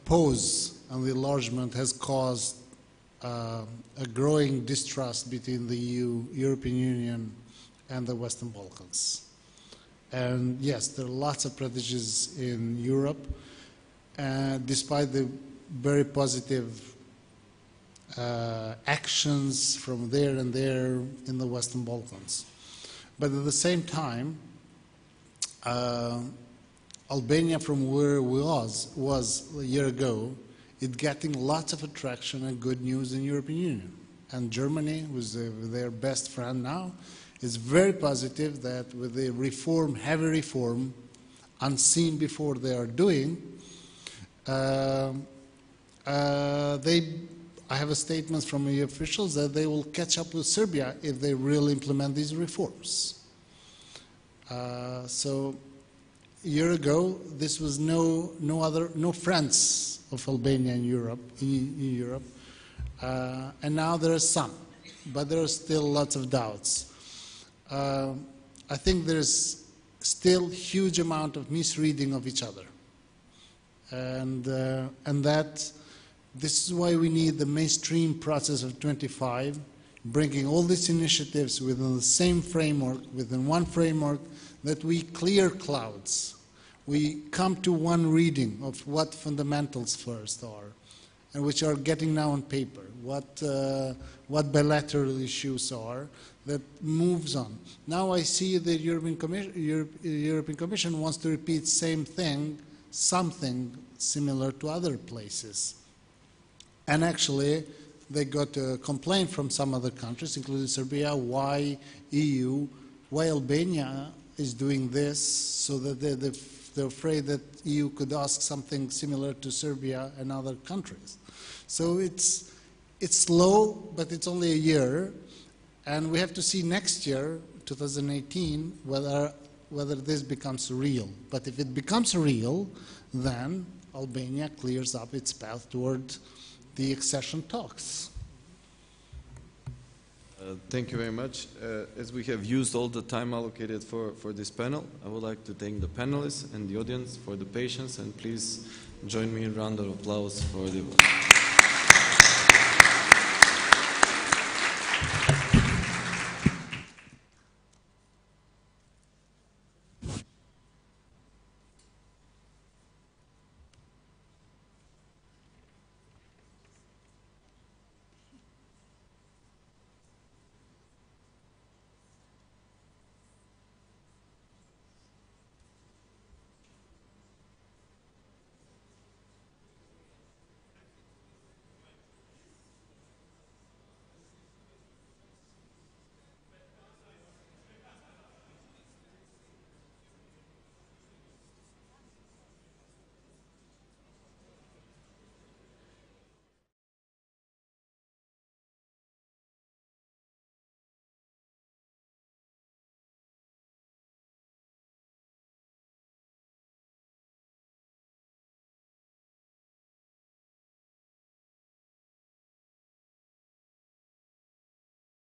pause on the enlargement has caused a growing distrust between the European Union and the Western Balkans. And yes, there are lots of prejudices in Europe, despite the very positive actions from there and there in the Western Balkans. But at the same time, Albania, from where it was a year ago, is getting lots of attraction and good news in the European Union. And Germany, who's their best friend now, is very positive that with the reform, heavy reform, unseen before they are doing, I have a statement from EU officials that they will catch up with Serbia if they really implement these reforms. So a year ago, this was no friends of Albania in Europe, and now there are some, but there are still lots of doubts. I think there's still huge amount of misreading of each other, and that. This is why we need the mainstream process of 25, bringing all these initiatives within the same framework, within one framework, that we clear clouds. We come to one reading of what fundamentals first are, and which are getting now on paper, what bilateral issues are, that moves on. Now I see the European Commission wants to repeat same thing, something similar to other places. And actually, they got a complaint from some other countries, including Serbia, why Albania is doing this, so that they're afraid that EU could ask something similar to Serbia and other countries. So it's slow, but it's only a year, and we have to see next year, 2018, whether this becomes real. But if it becomes real, then Albania clears up its path toward the accession talks. Thank you very much. As we have used all the time allocated for this panel, I would like to thank the panelists and the audience for the patience, and please join me in a round of applause for the